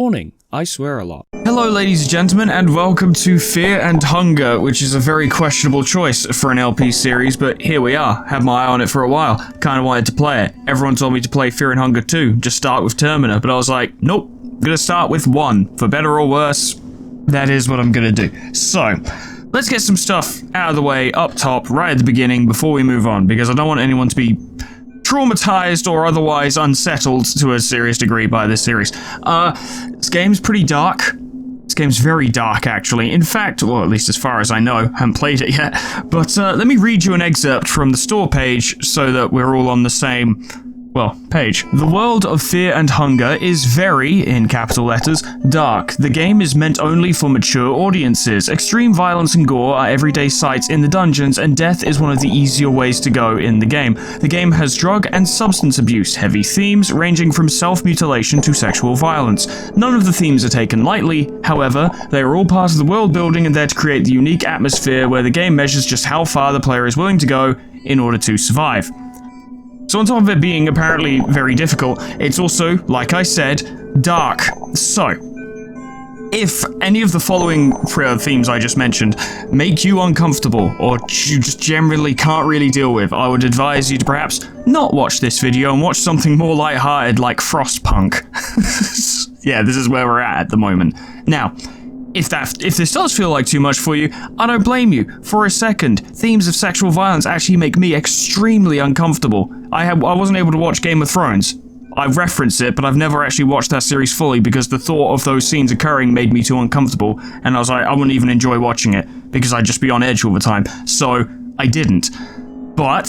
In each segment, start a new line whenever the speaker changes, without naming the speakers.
Warning, I swear a lot.
Hello ladies and gentlemen, and welcome to Fear and Hunger, which is a very questionable choice for an LP series, but here we are. Had my eye on it for a while, kinda wanted to play it. Everyone told me to play Fear and Hunger 2, just start with Termina, but I was like, nope, I'm gonna start with 1. For better or worse, that is what I'm gonna do. So, let's get some stuff out of the way up top, right at the beginning, before we move on, because I don't want anyone to be traumatized or otherwise unsettled to a serious degree by this series. This game's pretty dark. This game's very dark, actually. In fact, well, at least as far as I know, haven't played it yet, but let me read you an excerpt from the store page so that we're all on the same, page. The world of Fear and Hunger is very, in capital letters, dark. The game is meant only for mature audiences. Extreme violence and gore are everyday sights in the dungeons, and death is one of the easier ways to go in the game. The game has drug and substance abuse, heavy themes ranging from self-mutilation to sexual violence. None of the themes are taken lightly, however, they are all part of the world building and there to create the unique atmosphere where the game measures just how far the player is willing to go in order to survive. So on top of it being apparently very difficult, it's also, like I said, dark. So, if any of the following themes I just mentioned make you uncomfortable, or you just generally can't really deal with, I would advise you to perhaps not watch this video and watch something more lighthearted like Frostpunk. Yeah, this is where we're at the moment. Now, if this does feel like too much for you, I don't blame you. For a second, themes of sexual violence actually make me extremely uncomfortable. I wasn't able to watch Game of Thrones. I've referenced it, but I've never actually watched that series fully because the thought of those scenes occurring made me too uncomfortable, and I was like, I wouldn't even enjoy watching it because I'd just be on edge all the time. So, I didn't. But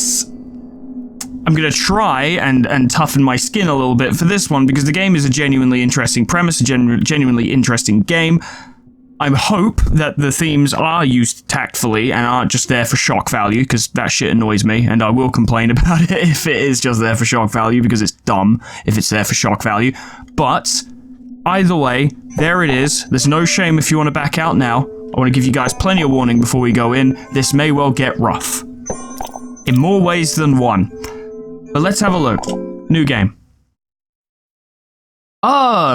I'm gonna try and toughen my skin a little bit for this one because the game is a genuinely interesting premise, a genuinely interesting game. I hope that the themes are used tactfully and aren't just there for shock value, because that shit annoys me, and I will complain about it if it is just there for shock value, because it's dumb if it's there for shock value. But, either way, there it is. There's no shame if you want to back out now. I want to give you guys plenty of warning before we go in. This may well get rough. In more ways than one. But let's have a look. New game.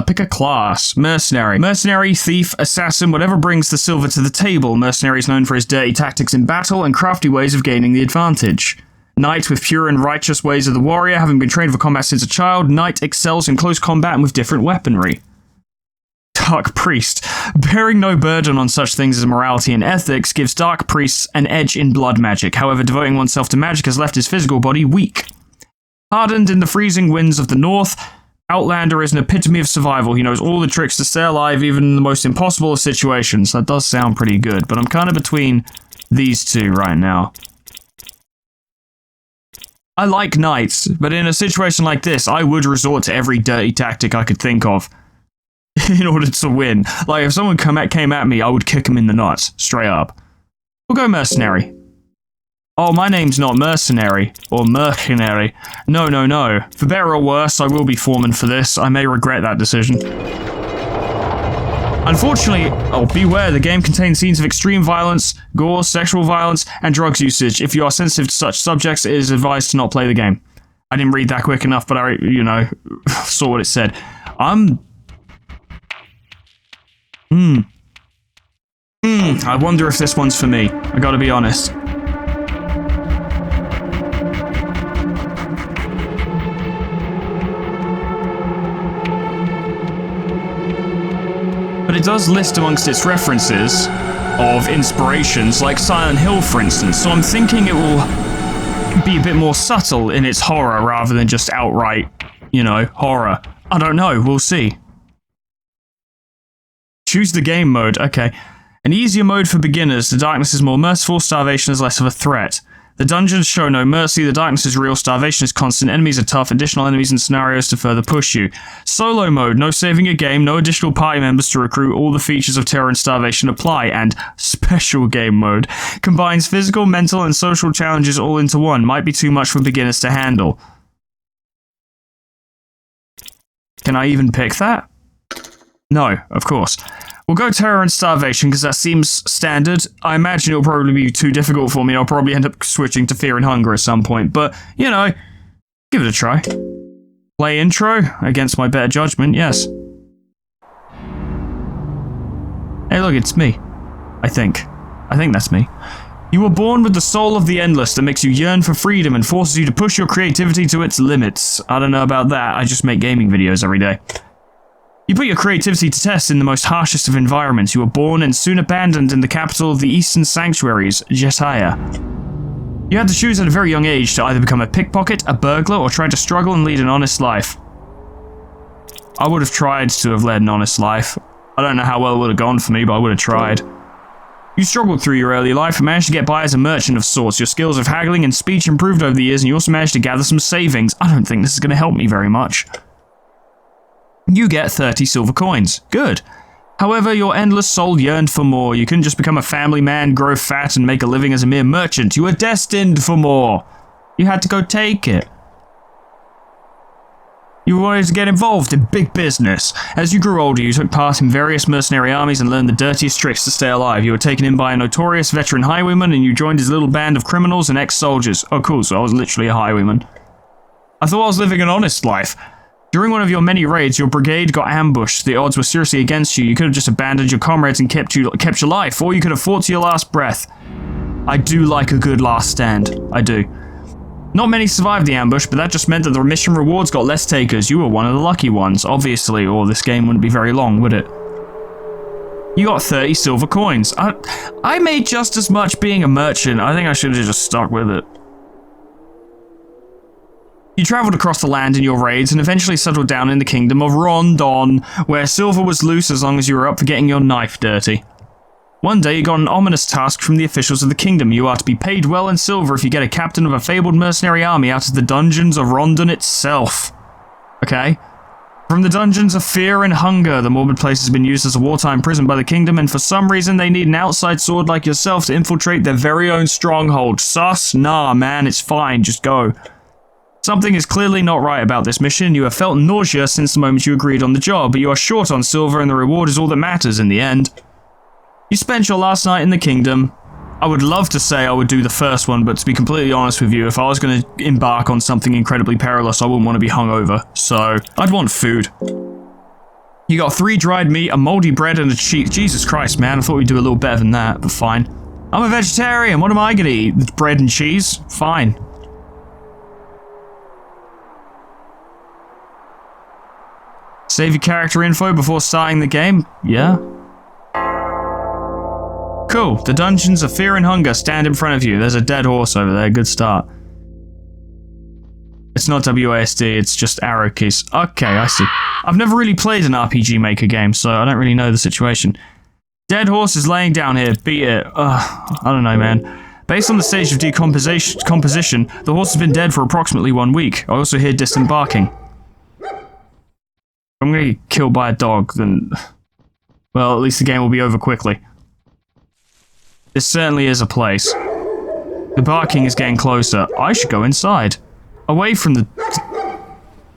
Pick a class. Mercenary. Mercenary, thief, assassin, whatever brings the silver to the table. Mercenary is known for his dirty tactics in battle and crafty ways of gaining the advantage. Knight with pure and righteous ways of the warrior, having been trained for combat since a child, Knight excels in close combat and with different weaponry. Dark Priest. Bearing no burden on such things as morality and ethics gives Dark Priests an edge in blood magic. However, devoting oneself to magic has left his physical body weak. Hardened in the freezing winds of the north, Outlander is an epitome of survival. He knows all the tricks to stay alive, even in the most impossible of situations. That does sound pretty good, but I'm kind of between these two right now. I like knights, but in a situation like this, I would resort to every dirty tactic I could think of in order to win. Like, if someone came at me, I would kick them in the nuts, straight up. We'll go mercenary. Oh, my name's not Mercenary, or Mercenary. No, no, no. For better or worse, I will be Foreman for this. I may regret that decision. Unfortunately, beware, the game contains scenes of extreme violence, gore, sexual violence, and drugs usage. If you are sensitive to such subjects, it is advised to not play the game. I didn't read that quick enough, but I, saw what it said. I wonder if this one's for me. I gotta be honest. But it does list amongst its references of inspirations, like Silent Hill, for instance, so I'm thinking it will be a bit more subtle in its horror rather than just outright, horror. I don't know, we'll see. Choose the game mode, okay. An easier mode for beginners, the darkness is more merciful, starvation is less of a threat. The dungeons show no mercy, the darkness is real, starvation is constant, enemies are tough, additional enemies and scenarios to further push you. Solo mode, no saving a game, no additional party members to recruit, all the features of terror and starvation apply, and special game mode combines physical, mental, and social challenges all into one, might be too much for beginners to handle. Can I even pick that? No, of course. We'll go terror and starvation because that seems standard. I imagine it'll probably be too difficult for me. I'll probably end up switching to fear and hunger at some point, but, give it a try. Play intro against my better judgment, yes. look, it's me. I think that's me. You were born with the soul of the endless that makes you yearn for freedom and forces you to push your creativity to its limits. I don't know about that, I just make gaming videos every day. You put your creativity to test in the most harshest of environments. You were born and soon abandoned in the capital of the Eastern Sanctuaries, Jetaya. You had to choose at a very young age to either become a pickpocket, a burglar, or try to struggle and lead an honest life. I would have tried to have led an honest life. I don't know how well it would have gone for me, but I would have tried. You struggled through your early life and managed to get by as a merchant of sorts. Your skills of haggling and speech improved over the years, and you also managed to gather some savings. I don't think this is going to help me very much. You get 30 silver coins. Good. However, your endless soul yearned for more. You couldn't just become a family man, grow fat, and make a living as a mere merchant. You were destined for more. You had to go take it. You wanted to get involved in big business. As you grew older, you took part in various mercenary armies and learned the dirtiest tricks to stay alive. You were taken in by a notorious veteran highwayman, and you joined his little band of criminals and ex-soldiers. Oh cool, so I was literally a highwayman. I thought I was living an honest life. During one of your many raids, your brigade got ambushed. The odds were seriously against you. You could have just abandoned your comrades and kept your life, or you could have fought to your last breath. I do like a good last stand. I do. Not many survived the ambush, but that just meant that the mission rewards got less takers. You were one of the lucky ones, obviously, or this game wouldn't be very long, would it? You got 30 silver coins. I made just as much being a merchant. I think I should have just stuck with it. You travelled across the land in your raids and eventually settled down in the kingdom of Rondon, where silver was loose as long as you were up for getting your knife dirty. One day you got an ominous task from the officials of the kingdom. You are to be paid well in silver if you get a captain of a fabled mercenary army out of the dungeons of Rondon itself. Okay. From the dungeons of fear and hunger, the morbid place has been used as a wartime prison by the kingdom, and for some reason they need an outside sword like yourself to infiltrate their very own stronghold. Sus? Nah, man, it's fine, just go. Something is clearly not right about this mission. You have felt nausea since the moment you agreed on the job, but you are short on silver and the reward is all that matters in the end. You spent your last night in the kingdom. I would love to say I would do the first one, but to be completely honest with you, if I was going to embark on something incredibly perilous, I wouldn't want to be hungover, so I'd want food. You got 3 dried meat, a moldy bread, and a cheese. Jesus Christ, man, I thought we'd do a little better than that, but fine. I'm a vegetarian, what am I going to eat? Bread and cheese? Fine. Save your character info before starting the game? Yeah. Cool. The dungeons of fear and hunger stand in front of you. There's a dead horse over there. Good start. It's not WASD, it's just arrow keys. Okay, I see. I've never really played an RPG Maker game, so I don't really know the situation. Dead horse is laying down here. Beat it. Ugh, I don't know, man. Based on the stage of decomposition, the horse has been dead for approximately 1 week. I also hear distant barking. If I'm gonna get killed by a dog, then... well, at least the game will be over quickly. This certainly is a place. The barking is getting closer. I should go inside. Away from the...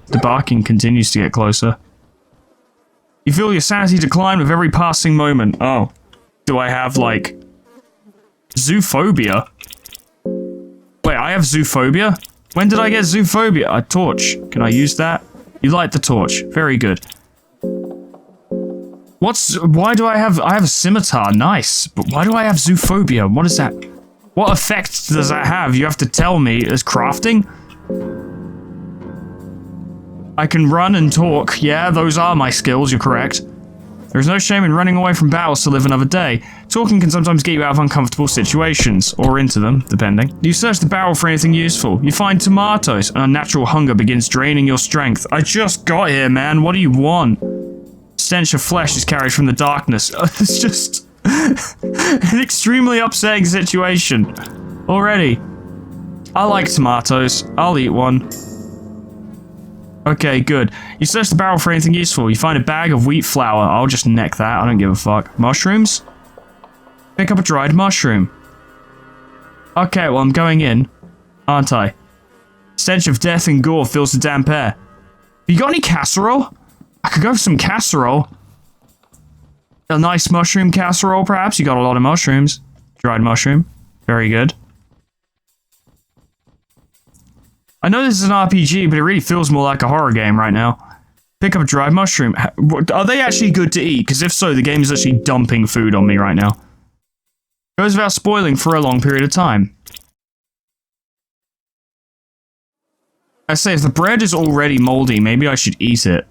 The barking continues to get closer. You feel your sanity decline with every passing moment. Oh. Do I have, like... zoophobia? Wait, I have zoophobia? When did I get zoophobia? A torch. Can I use that? You light the torch. Very good. Why do I have a scimitar? Nice. But why do I have zoophobia? What is that? What effect does that have? You have to tell me. Is crafting? I can run and talk. Yeah, those are my skills, you're correct. There is no shame in running away from battles to live another day. Talking can sometimes get you out of uncomfortable situations, or into them, depending. You search the barrel for anything useful. You find tomatoes, and unnatural hunger begins draining your strength. I just got here, man. What do you want? Stench of flesh is carried from the darkness. It's just an extremely upsetting situation. Already. I like tomatoes. I'll eat one. Okay, good. You search the barrel for anything useful. You find a bag of wheat flour. I'll just neck that. I don't give a fuck. Mushrooms? Pick up a dried mushroom. Okay, well, I'm going in, aren't I? Stench of death and gore fills the damp air. You got any casserole? I could go for some casserole. A nice mushroom casserole, perhaps? You got a lot of mushrooms. Dried mushroom. Very good. I know this is an RPG, but it really feels more like a horror game right now. Pick up a dried mushroom. Are they actually good to eat? Because if so, the game is actually dumping food on me right now. Goes without spoiling for a long period of time. I say, if the bread is already moldy, maybe I should eat it.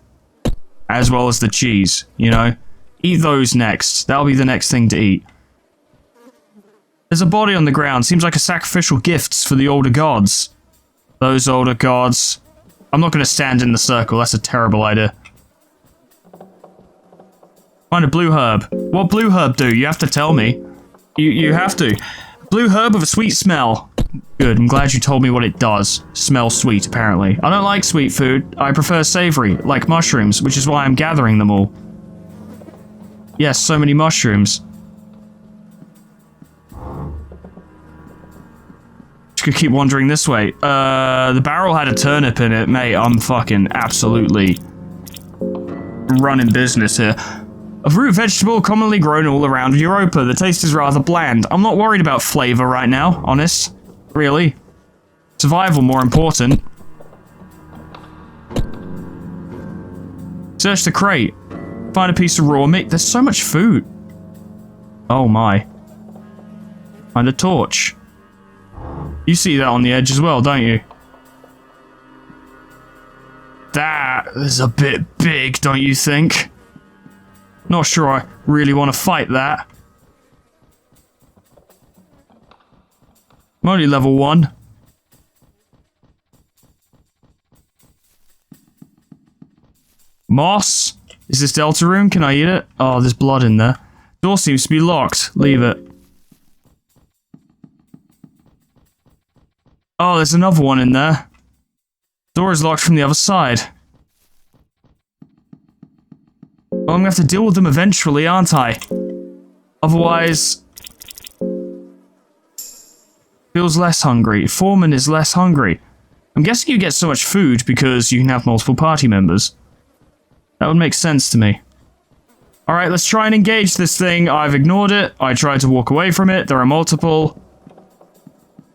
As well as the cheese, you know? Eat those next. That'll be the next thing to eat. There's a body on the ground. Seems like a sacrificial gifts for the older gods. Those older gods. I'm not going to stand in the circle. That's a terrible idea. Find a blue herb. What blue herb do? You have to tell me. You have to. Blue herb with a sweet smell. Good, I'm glad you told me what it does. Smells sweet, apparently. I don't like sweet food. I prefer savory, like mushrooms, which is why I'm gathering them all. Yes, so many mushrooms. Just gonna keep wandering this way. The barrel had a turnip in it. Mate, I'm fucking absolutely running business here. A root vegetable commonly grown all around Europa. The taste is rather bland. I'm not worried about flavor right now, honest. Really. Survival more important. Search the crate. Find a piece of raw meat. There's so much food. Oh my. Find a torch. You see that on the edge as well, don't you? That is a bit big, don't you think? Not sure I really want to fight that. I'm only level 1. Moss? Is this Delta room? Can I eat it? Oh, there's blood in there. Door seems to be locked. Leave it. Oh, there's another one in there. Door is locked from the other side. Well, I'm gonna have to deal with them eventually, aren't I? Otherwise... feels less hungry. Foreman is less hungry. I'm guessing you get so much food because you can have multiple party members. That would make sense to me. Alright, let's try and engage this thing. I've ignored it. I tried to walk away from it. There are multiple.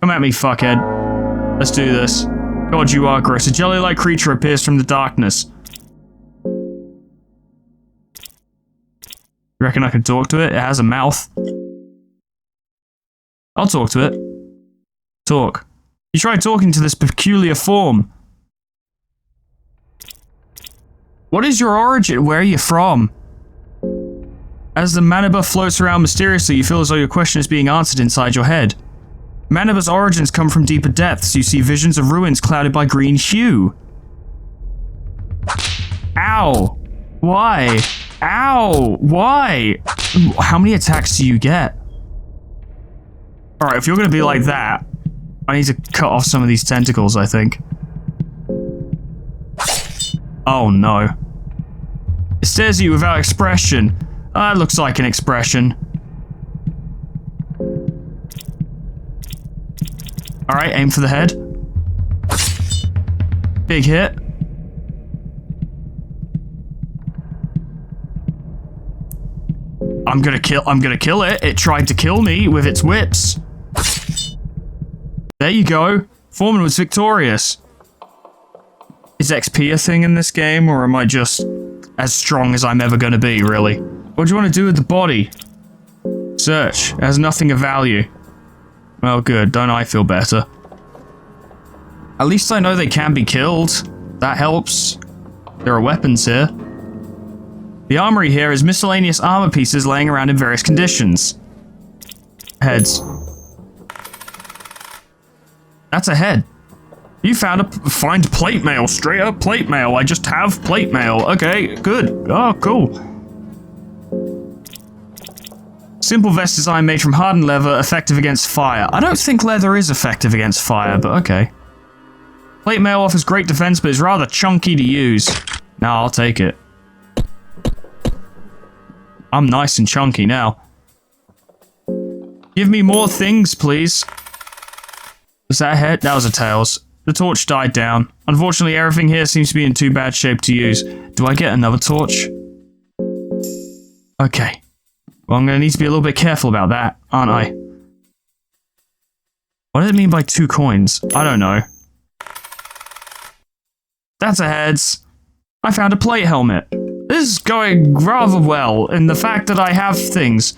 Come at me, fuckhead. Let's do this. God, you are gross. A jelly-like creature appears from the darkness. You reckon I can talk to it? It has a mouth. I'll talk to it. Talk. You tried talking to this peculiar form. What is your origin? Where are you from? As the Manaba floats around mysteriously, you feel as though your question is being answered inside your head. Manaba's origins come from deeper depths. You see visions of ruins clouded by green hue. Ow! Why? Ow! Why? How many attacks do you get? Alright, if you're gonna be like that, I need to cut off some of these tentacles, I think. Oh no. It stares at you without expression. It looks like an expression. Alright, aim for the head. Big hit. I'm gonna kill it. It tried to kill me with its whips. There you go. Foreman was victorious. Is XP a thing in this game, or am I just as strong as I'm ever gonna be, really? What do you want to do with the body? Search. It has nothing of value. Well, good. Don't I feel better? At least I know they can be killed. That helps. There are weapons here. The armory here is miscellaneous armor pieces laying around in various conditions. Heads. That's a head. You find plate mail. Straight up plate mail. I just have plate mail. Okay, good. Oh, cool. Simple vest design made from hardened leather, effective against fire. I don't think leather is effective against fire, but okay. Plate mail offers great defense, but is rather chunky to use. Now I'll take it. I'm nice and chunky now. Give me more things, please. Was that a head? That was a tails. The torch died down. Unfortunately, everything here seems to be in too bad shape to use. Do I get another torch? Okay. Well, I'm going to need to be a little bit careful about that, aren't I? What does it mean by 2 coins? I don't know. That's a heads. I found a plate helmet. This is going rather well in the fact that I have things.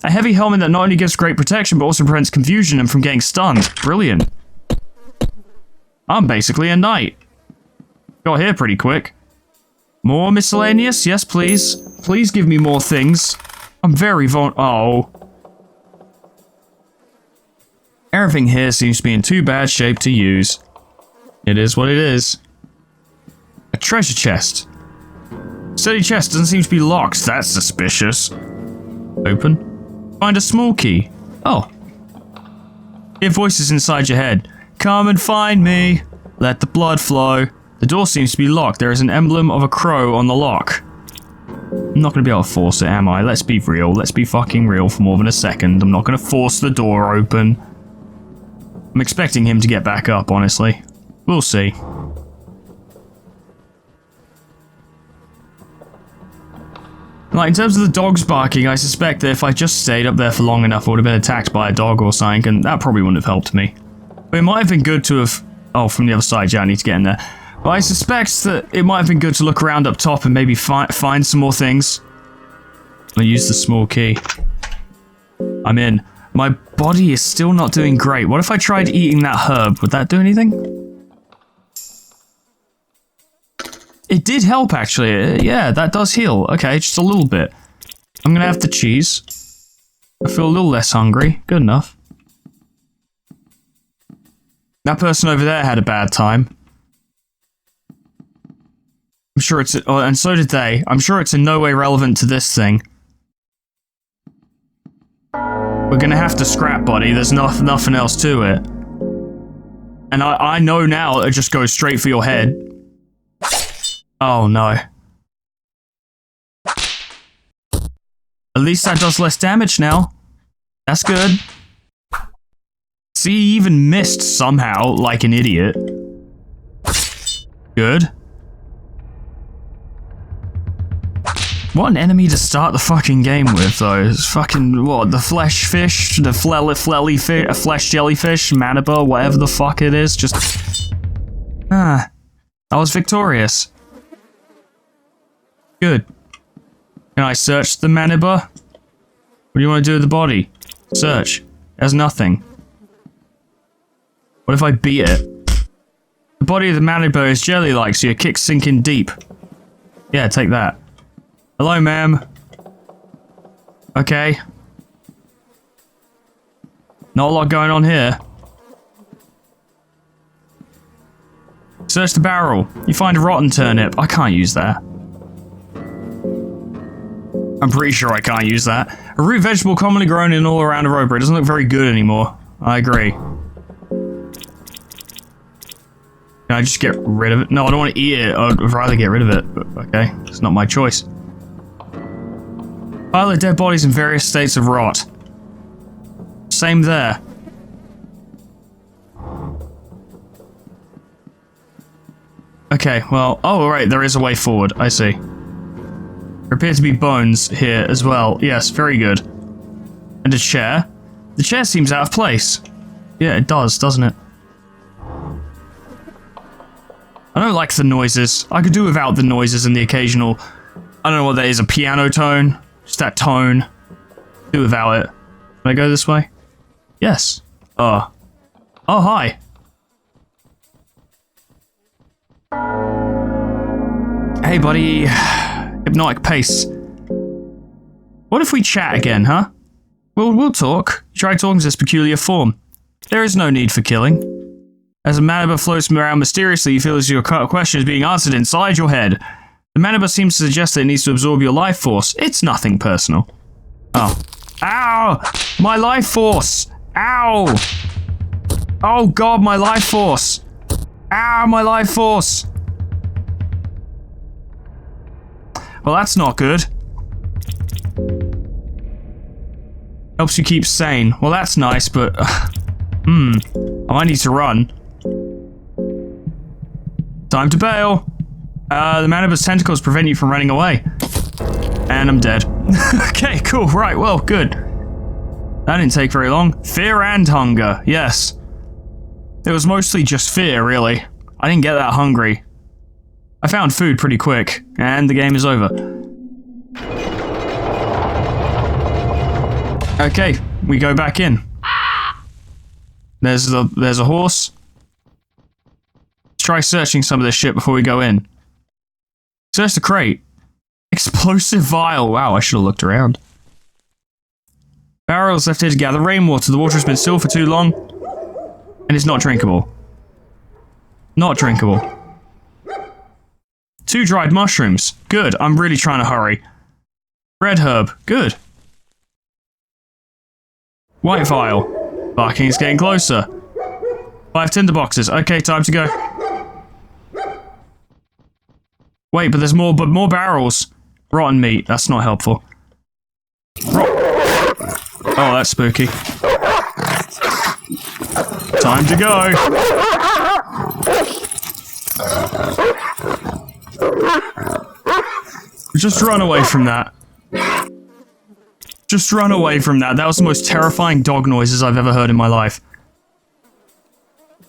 A heavy helmet that not only gives great protection, but also prevents confusion and from getting stunned. Brilliant. I'm basically a knight. Got here pretty quick. More miscellaneous? Yes, please. Please give me more things. I'm very oh. Everything here seems to be in too bad shape to use. It is what it is. A treasure chest. Steady chest doesn't seem to be locked. That's suspicious. Open. Find a small key. Oh. Hear voices inside your head. Come and find me. Let the blood flow. The door seems to be locked. There is an emblem of a crow on the lock. I'm not going to be able to force it, am I? Let's be real. Let's be fucking real for more than a second. I'm not going to force the door open. I'm expecting him to get back up, honestly. We'll see. Like, in terms of the dogs barking, I suspect that if I just stayed up there for long enough, I would have been attacked by a dog or something, and that probably wouldn't have helped me. But it might have been good to have... Oh, from the other side, yeah, I need to get in there. But I suspect that it might have been good to look around up top and maybe find some more things. I use the small key. I'm in. My body is still not doing great. What if I tried eating that herb? Would that do anything? It did help, actually. Yeah, that does heal. Okay, just a little bit. I'm gonna have the cheese. I feel a little less hungry. Good enough. That person over there had a bad time. I'm sure it's... Oh, and so did they. I'm sure it's in no way relevant to this thing. We're gonna have to scrap, buddy. There's nothing else to it. And I know now it just goes straight for your head. Oh, no. At least that does less damage now. That's good. See, he even missed somehow, like an idiot. Good. What an enemy to start the fucking game with, though. It's fucking, what, the flesh fish? The flelly fish? Flesh jellyfish? Maniba? Whatever the fuck it is. Just... I was victorious. Good. Can I search the Maniba? What do you want to do with the body? Search. There's nothing. What if I beat it? The body of the Maniba is jelly-like, so your kicks sink in deep. Yeah, take that. Hello, ma'am. Okay. Not a lot going on here. Search the barrel. You find a rotten turnip. I can't use that. I'm pretty sure I can't use that. A root vegetable commonly grown in all around Europa. It doesn't look very good anymore. I agree. Can I just get rid of it? No, I don't want to eat it. I'd rather get rid of it. But okay, it's not my choice. Pile of dead bodies in various states of rot. Same there. Okay, well, oh right, there is a way forward. I see. There appear to be bones here as well. Yes, very good. And a chair. The chair seems out of place. Yeah, it does, doesn't it? I don't like the noises. I could do without the noises and the occasional... I don't know what that is, a piano tone? Just that tone. Do without it. Can I go this way? Yes. Oh, hi. Hey, buddy. Hypnotic pace. What if we chat again, huh? We'll talk. You try talking to this peculiar form. There is no need for killing. As a Maniba floats around mysteriously, you feel as your question is being answered inside your head. The Maniba seems to suggest that it needs to absorb your life force. It's nothing personal. Oh. Ow! My life force! Ow! Oh god, my life force! Ow, my life force! Well, that's not good. Helps you keep sane. Well, that's nice, but... I might need to run. Time to bail. The Maniba's tentacles prevent you from running away. And I'm dead. Okay, cool. Right, well, good. That didn't take very long. Fear and hunger. Yes. It was mostly just fear, really. I didn't get that hungry. I found food pretty quick, and the game is over. Okay, we go back in. There's a horse. Let's try searching some of this shit before we go in. Search the crate. Explosive vial. Wow, I should have looked around. Barrels left here to gather rainwater. The water has been still for too long, and it's not drinkable. Not drinkable. 2 dried mushrooms. Good. I'm really trying to hurry. Red herb. Good. White vial. Barking is getting closer. 5 tinder boxes. Okay, time to go. Wait, but there's more barrels. Rotten meat. That's not helpful. Oh, that's spooky. Time to go. Just run away from that. Just run away from that. That was the most terrifying dog noises I've ever heard in my life.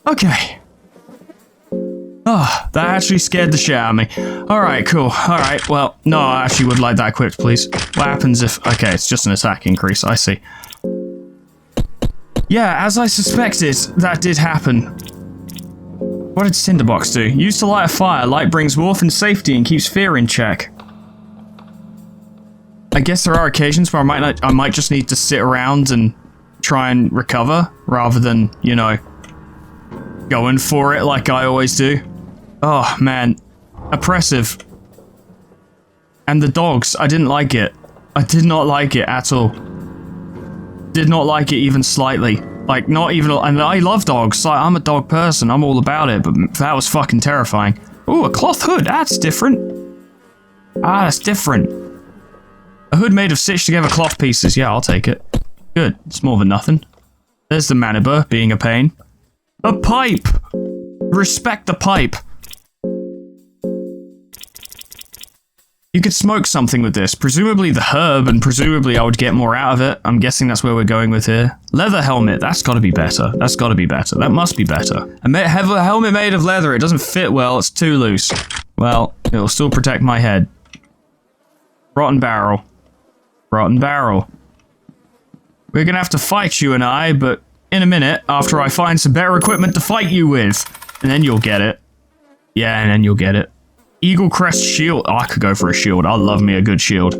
Okay. Oh, that actually scared the shit out of me. Alright, cool. Alright, well, no, I actually would like that equipped, please. What happens if... Okay, it's just an attack increase, I see. Yeah, as I suspected, that did happen. What did Tinderbox do? Used to light a fire. Light brings warmth and safety and keeps fear in check. I guess there are occasions where I might just need to sit around and try and recover, rather than, you know, going for it like I always do. Oh, man. Oppressive. And the dogs, I didn't like it. I did not like it at all. Did not like it even slightly. Like, not even... And I love dogs. Like, I'm a dog person. I'm all about it. But that was fucking terrifying. Ooh, a cloth hood. That's different. Ah, that's different. A hood made of stitched together cloth pieces. Yeah, I'll take it. Good. It's more than nothing. There's the Maniba being a pain. A pipe! Respect the pipe. You could smoke something with this. Presumably the herb, and presumably I would get more out of it. I'm guessing that's where we're going with here. Leather helmet. That's gotta be better. That's gotta be better. That must be better. Have a helmet made of leather. It doesn't fit well. It's too loose. Well, it'll still protect my head. Rotten barrel. Rotten barrel. We're gonna have to fight, you and I, but in a minute, after I find some better equipment to fight you with. And then you'll get it. Yeah, and then you'll get it. Eagle crest shield. Oh, I could go for a shield. I love me a good shield.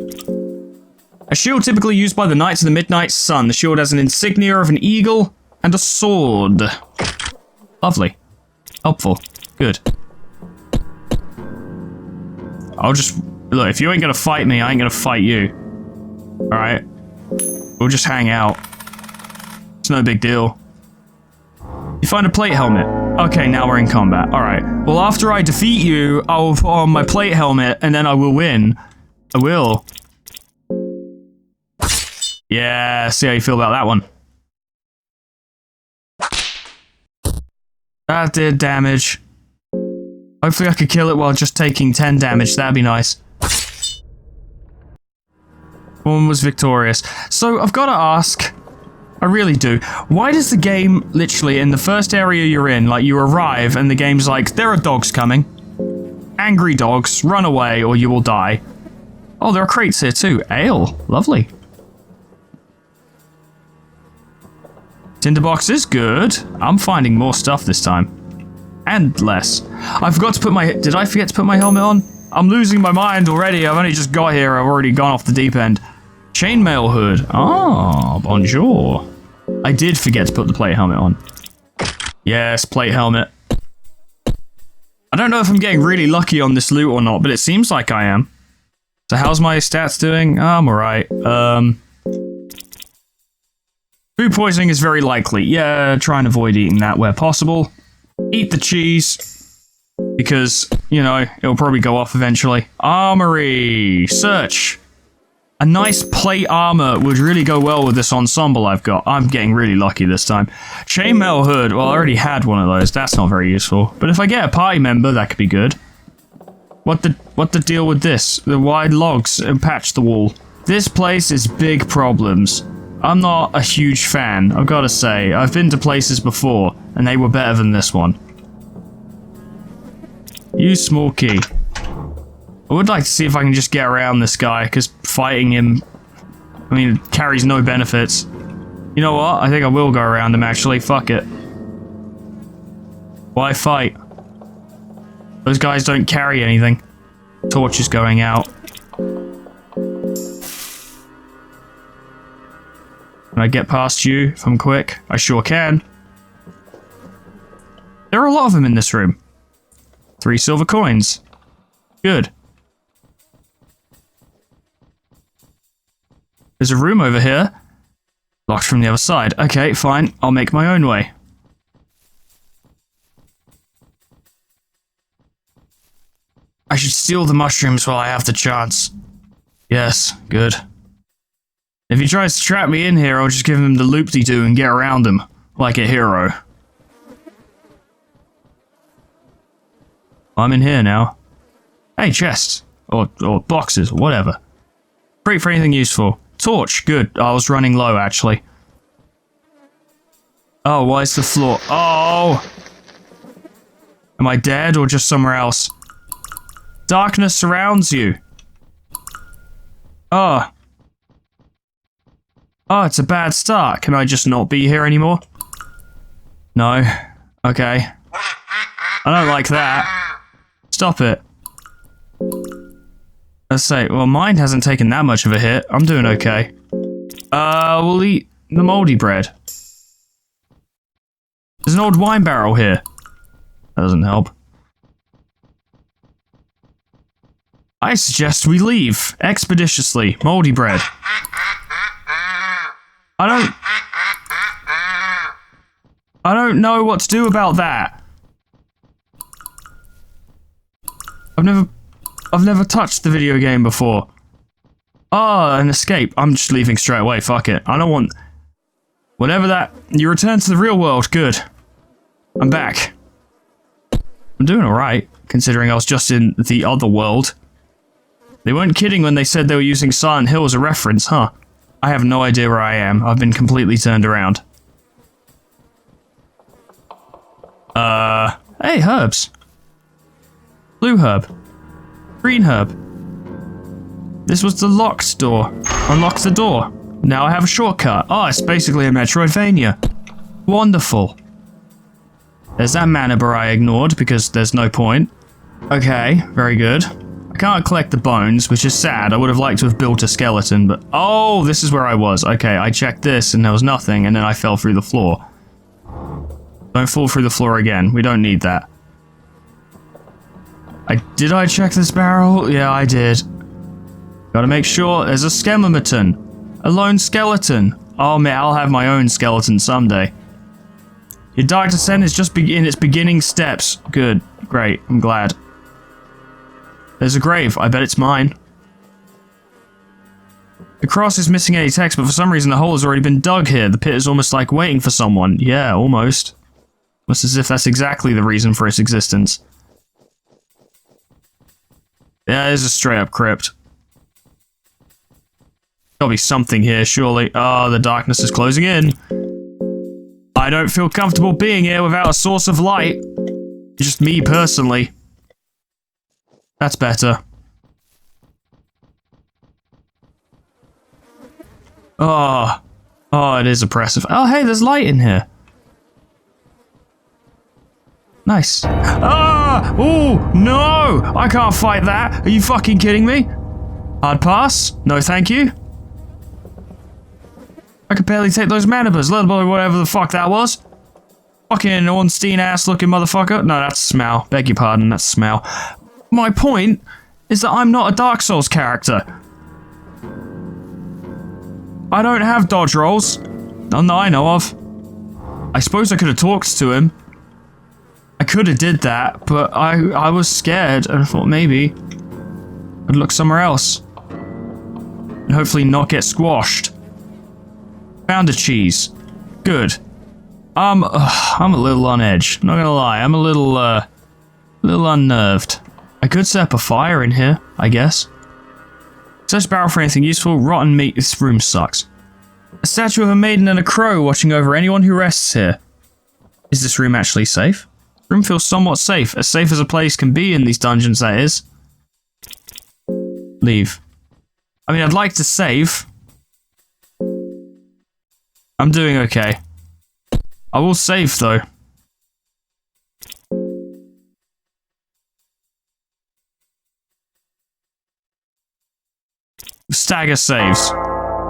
A shield typically used by the Knights of the Midnight Sun. The shield has an insignia of an eagle and a sword. Lovely. Helpful. Good. I'll just... Look, if you ain't gonna fight me, I ain't gonna fight you. Alright? We'll just hang out. It's no big deal. You find a plate helmet. Okay, now we're in combat. Alright. Well, after I defeat you, I'll put on my plate helmet, and then I will win. I will. Yeah, see how you feel about that one. That did damage. Hopefully I could kill it while just taking 10 damage. That'd be nice. Woman was victorious. So, I've got to ask... I really do. Why does the game, literally, in the first area you're in, like, you arrive and the game's like, there are dogs coming. Angry dogs, run away or you will die. Oh, there are crates here too. Ale. Lovely. Tinderbox is good. I'm finding more stuff this time. And less. I forgot to put my... Did I forget to put my helmet on? I'm losing my mind already. I've only just got here. I've already gone off the deep end. Chainmail hood. Oh, bonjour. I did forget to put the plate helmet on. Yes, plate helmet. I don't know if I'm getting really lucky on this loot or not, but it seems like I am. So how's my stats doing? I'm alright. Food poisoning is very likely. Yeah, try and avoid eating that where possible. Eat the cheese. Because, you know, it'll probably go off eventually. Armory. Search. A nice plate armor would really go well with this ensemble I've got. I'm getting really lucky this time. Chainmail hood. Well, I already had one of those. That's not very useful. But if I get a party member, that could be good. What the deal with this? The wide logs and patch the wall. This place is big problems. I'm not a huge fan, I've got to say. I've been to places before, and they were better than this one. Use small key. I would like to see if I can just get around this guy, because fighting him, I mean, it carries no benefits. You know what? I think I will go around him, actually. Fuck it. Why fight? Those guys don't carry anything. Torch is going out. Can I get past you if I'm quick? I sure can. There are a lot of them in this room. 3 silver coins. Good. There's a room over here. Locked from the other side. Okay, fine. I'll make my own way. I should steal the mushrooms while I have the chance. Yes, good. If he tries to trap me in here, I'll just give him the loop-de-doo and get around him. Like a hero. I'm in here now. Hey, chests. Or boxes, or whatever. Great for anything useful. Torch, good. I was running low, actually. Oh, why is the floor... Oh! Am I dead or just somewhere else? Darkness surrounds you. Oh. Oh, it's a bad start. Can I just not be here anymore? No. Okay. I don't like that. Stop it. Let's say, well, mine hasn't taken that much of a hit. I'm doing okay. We'll eat the moldy bread. There's an old wine barrel here. That doesn't help. I suggest we leave expeditiously. Moldy bread. I don't know what to do about that. I've never touched the video game before. Oh, an escape. I'm just leaving straight away. Fuck it. I don't want... Whatever that... You return to the real world. Good. I'm back. I'm doing alright, considering I was just in the other world. They weren't kidding when they said they were using Silent Hill as a reference, huh? I have no idea where I am. I've been completely turned around. Hey, herbs. Blue herb. Green herb. This was the locked door. Unlock the door. Now I have a shortcut. Oh, it's basically a Metroidvania. Wonderful. There's that mana bar I ignored because there's no point. Okay, very good. I can't collect the bones, which is sad. I would have liked to have built a skeleton, but... Oh, this is where I was. Okay, I checked this and there was nothing, and then I fell through the floor. Don't fall through the floor again. We don't need that. Did I check this barrel? Yeah, I did. Gotta make sure there's a skeleton. A lone skeleton. Oh man, I'll have my own skeleton someday. Your dark descent is just in its beginning steps. Good. Great. I'm glad. There's a grave. I bet it's mine. The cross is missing any text, but for some reason the hole has already been dug here. The pit is almost like waiting for someone. Yeah, almost. Almost as if that's exactly the reason for its existence. Yeah, there's a straight-up crypt. There'll be something here, surely. Oh, the darkness is closing in. I don't feel comfortable being here without a source of light. Just me, personally. That's better. Oh. Oh, it is oppressive. Oh, hey, there's light in here. Nice. Ah! Oh, no! I can't fight that. Are you fucking kidding me? Hard pass? No, thank you. I could barely take those manibas, let alone whatever the fuck that was. Fucking Ornstein-ass looking motherfucker. No, that's Smaug. Beg your pardon, that's Smaug. My point is that I'm not a Dark Souls character. I don't have dodge rolls. None that I know of. I suppose I could have talked to him. I could have did that, but I was scared and I thought maybe I'd look somewhere else. And hopefully not get squashed. Found a cheese. Good. I'm a little on edge. Not gonna lie, I'm a little unnerved. I could set up a fire in here, I guess. Search barrel for anything useful. Rotten meat. This room sucks. A statue of a maiden and a crow watching over anyone who rests here. Is this room actually safe? The room feels somewhat safe. As safe as a place can be in these dungeons, that is. leave. I mean, I'd like to save. I'm doing okay. I will save, though. Stagger saves.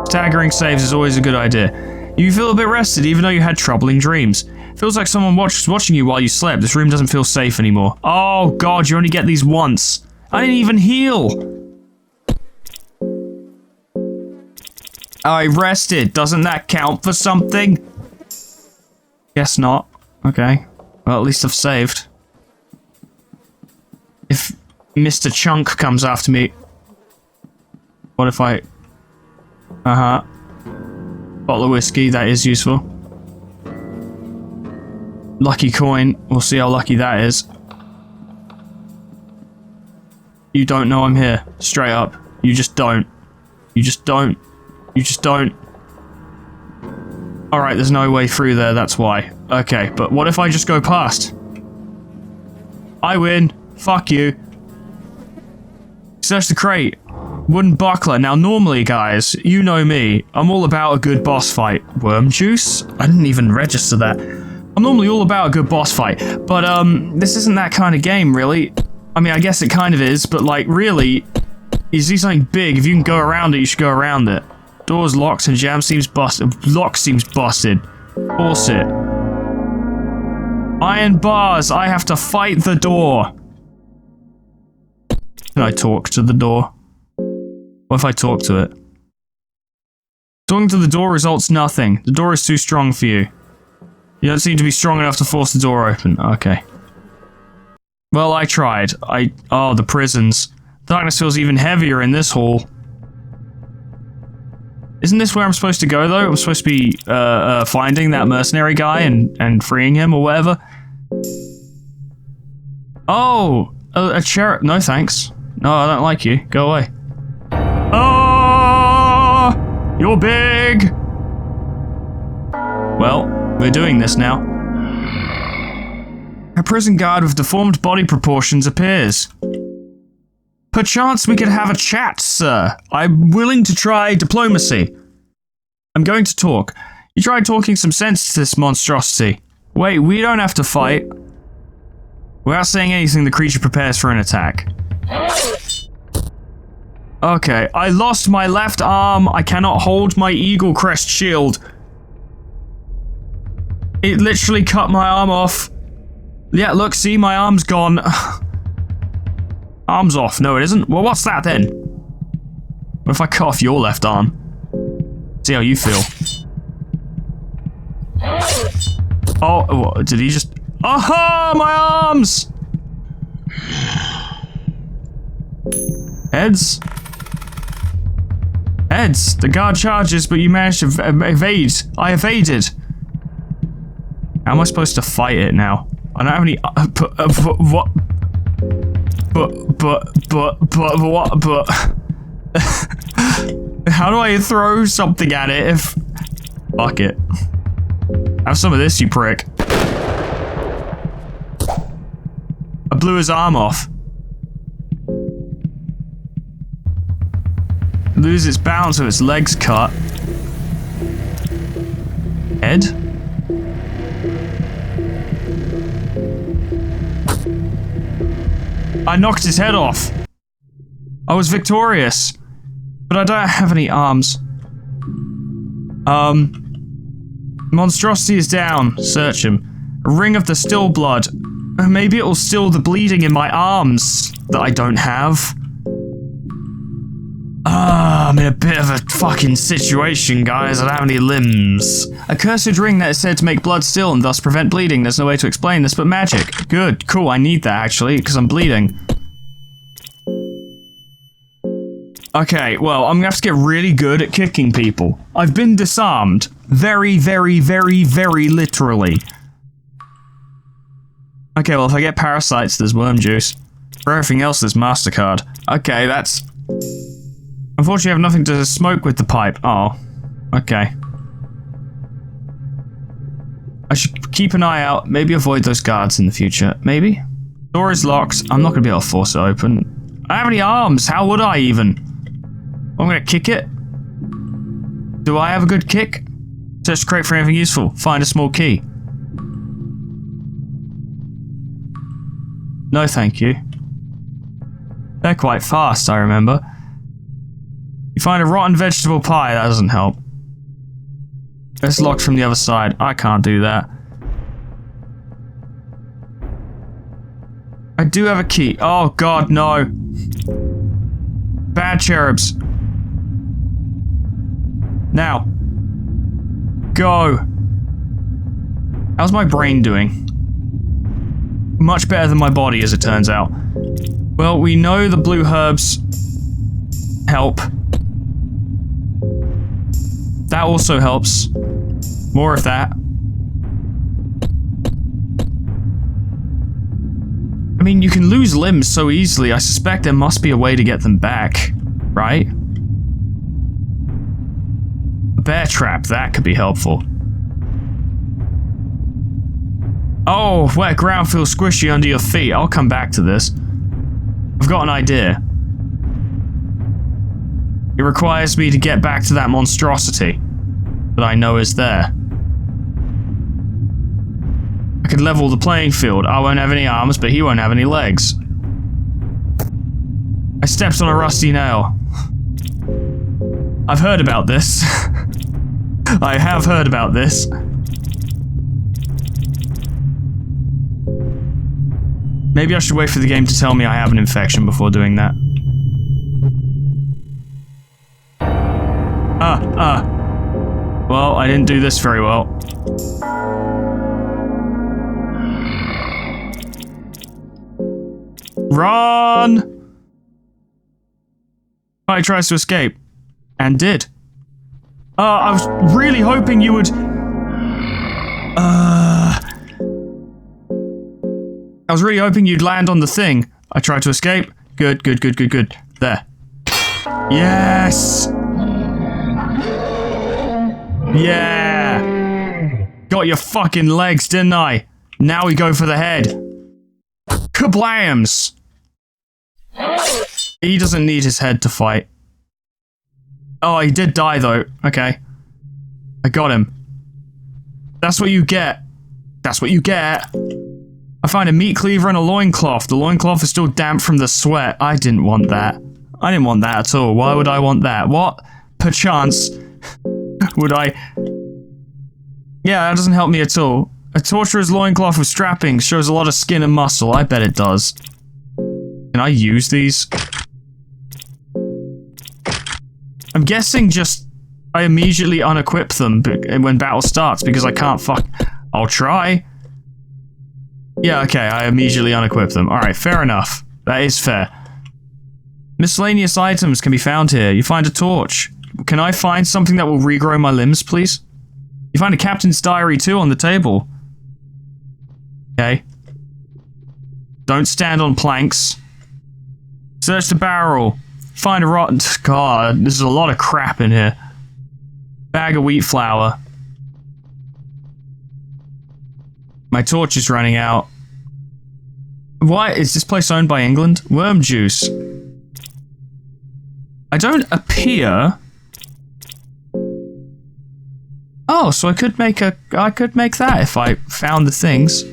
Staggering saves is always a good idea. You feel a bit rested even though you had troubling dreams. Feels like someone was watching you while you slept. This room doesn't feel safe anymore. Oh god, you only get these once. I didn't even heal. I rested. Doesn't that count for something? Guess not. Okay. Well, at least I've saved. If Mr. Chunk comes after me... What if I... Uh-huh. Bottle of whiskey, that is useful. Lucky coin, we'll see how lucky that is. You don't know I'm here. Straight up. You just don't. You just don't. You just don't. Alright, there's no way through there, that's why. Okay, but what if I just go past? I win. Fuck you. Search the crate. Wooden buckler. Now, normally, guys, you know me. I'm all about a good boss fight. Worm juice? I didn't even register that. I'm normally all about a good boss fight, but, this isn't that kind of game, really. I mean, I guess it kind of is, but, like, really, you see something big, if you can go around it, you should go around it. Door's locked and jam seems busted. Lock seems busted. Force it. Iron bars. I have to fight the door. Can I talk to the door? What if I talk to it? Talking to the door results nothing. The door is too strong for you. You don't seem to be strong enough to force the door open. Okay. Well, I tried. Oh, the prisons. Darkness feels even heavier in this hall. Isn't this where I'm supposed to go, though? I'm supposed to be, finding that mercenary guy and freeing him or whatever? Oh! A chair. No, thanks. No, I don't like you. Go away. Ah! You're big! Well, we're doing this now. A prison guard with deformed body proportions appears. Perchance we could have a chat, sir. I'm willing to try diplomacy. I'm going to talk. You tried talking some sense to this monstrosity. Wait, we don't have to fight. Without saying anything, the creature prepares for an attack. Okay, I lost my left arm. I cannot hold my eagle crest shield. It literally cut my arm off. Yeah, look, see, my arm's gone. Arm's off. No, it isn't. Well, what's that then? What if I cut off your left arm? See how you feel. Oh, what, did he just... Aha! My arms! Heads? Heads. The guard charges, but you managed to evade. I evaded. How am I supposed to fight it now? I don't have any... what? But... How do I throw something at it if... Fuck it. Have some of this, you prick. I blew his arm off. Lose its balance with its legs cut. Head? I knocked his head off. I was victorious. But I don't have any arms. Monstrosity is down. Search him. A ring of the still blood. Maybe it will still the bleeding in my arms that I don't have. I'm in a bit of a fucking situation, guys. I don't have any limbs. A cursed ring that is said to make blood still and thus prevent bleeding. There's no way to explain this but magic. Good, cool, I need that actually, because I'm bleeding. Okay, well, I'm gonna have to get really good at kicking people. I've been disarmed. Very, very, very, very literally. Okay, well, if I get parasites, there's worm juice. For everything else, there's MasterCard. Okay, that's... Unfortunately, I have nothing to smoke with the pipe. Oh, okay. I should keep an eye out. Maybe avoid those guards in the future. Maybe? Door is locked. I'm not gonna be able to force it open. I don't have any arms. How would I even? I'm gonna kick it. Do I have a good kick? Search the crate for anything useful. Find a small key. No, thank you. They're quite fast, I remember. You find a rotten vegetable pie. That doesn't help. It's locked from the other side. I can't do that. I do have a key. Oh god, no. Bad cherubs. Now. Go. How's my brain doing? Much better than my body, as it turns out. Well, we know the blue herbs help. That also helps. More of that. I mean, you can lose limbs so easily. I suspect there must be a way to get them back, right? A bear trap, that could be helpful. Oh, wet ground feels squishy under your feet. I'll come back to this. I've got an idea. It requires me to get back to that monstrosity that I know is there. I could level the playing field. I won't have any arms, but he won't have any legs. I stepped on a rusty nail. I've heard about this. I have heard about this. Maybe I should wait for the game to tell me I have an infection before doing that. Well, I didn't do this very well. Run! He tries to escape. And did. I was really hoping you would... I was really hoping you'd land on the thing. I tried to escape. Good, good, good, good, good. There. Yes! Yeah! Got your fucking legs, didn't I? Now we go for the head. Kablams! He doesn't need his head to fight. Oh, he did die though. Okay. I got him. That's what you get. That's what you get. I find a meat cleaver and a loincloth. The loincloth is still damp from the sweat. I didn't want that. I didn't want that at all. Why would I want that? What? Perchance would I... Yeah, that doesn't help me at all. A torturer's loincloth with strappings shows a lot of skin and muscle. I bet it does. Can I use these? I'm guessing just I immediately unequip them when battle starts because I can't fuck... I'll try. Yeah, okay, I immediately unequip them. Alright, fair enough. That is fair. Miscellaneous items can be found here. You find a torch. Can I find something that will regrow my limbs, please? You find a captain's diary too on the table. Okay. Don't stand on planks. Search the barrel. Find a rotten... God, there's a lot of crap in here. Bag of wheat flour. My torch is running out. Why is this place owned by England? Worm juice. I don't appear... Oh, so I could make that if I found the things.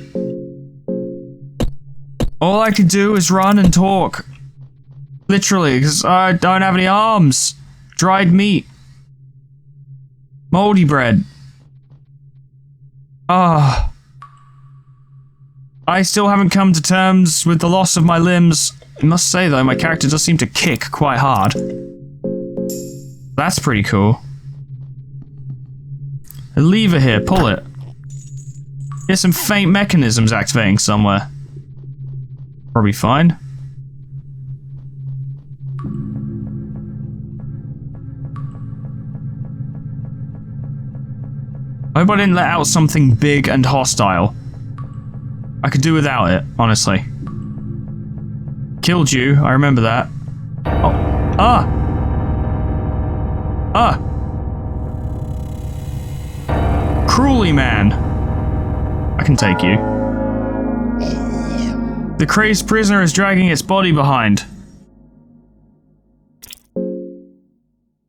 All I could do is run and talk. Literally, because I don't have any arms. Dried meat. Moldy bread. Ah. I still haven't come to terms with the loss of my limbs. I must say though, my character does seem to kick quite hard. That's pretty cool. A lever here, pull it. Here's some faint mechanisms activating somewhere. Probably fine. I hope I didn't let out something big and hostile. I could do without it, honestly. Killed you, I remember that. Oh. Ah! Ah! Cruelly, man. I can take you. The crazed prisoner is dragging its body behind.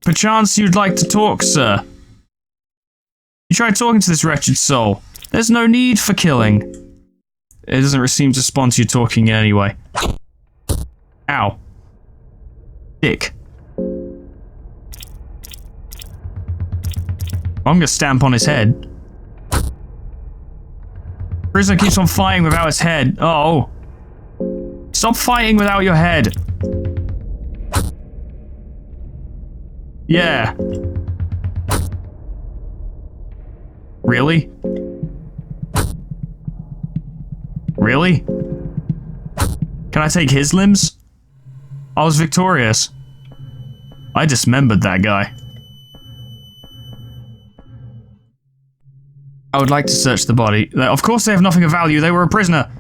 Perchance you'd like to talk, sir. You try talking to this wretched soul. There's no need for killing. It doesn't seem to respond to you talking in any way. Ow. Dick. I'm gonna stamp on his head. Prisoner keeps on fighting without his head. Oh. Stop fighting without your head. Yeah. Really? Really? Can I take his limbs? I was victorious. I dismembered that guy. I would like to search the body. Of course they have nothing of value. They were a prisoner.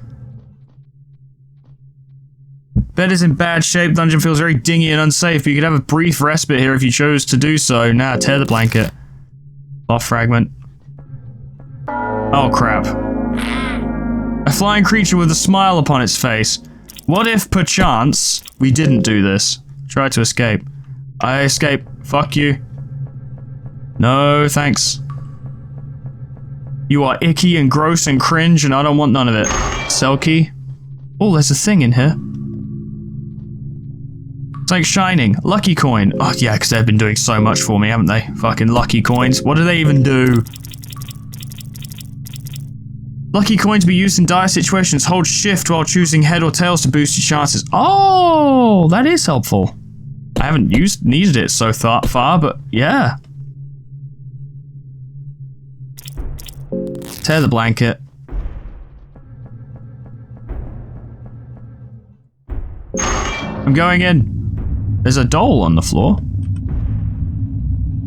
Bed is in bad shape. Dungeon feels very dingy and unsafe, but you could have a brief respite here if you chose to do so. Now, tear the blanket. Off fragment. Oh, crap. A flying creature with a smile upon its face. What if, perchance, we didn't do this? Try to escape. I escape. Fuck you. No, thanks. You are icky and gross and cringe, and I don't want none of it. Cell key. Oh, there's a thing in here. It's like shining. Lucky coin. Oh, yeah, because they've been doing so much for me, haven't they? Fucking lucky coins. What do they even do? Lucky coin to be used in dire situations. Hold shift while choosing head or tails to boost your chances. Oh, that is helpful. I haven't needed it so far, but yeah. Tear the blanket. I'm going in. There's a doll on the floor.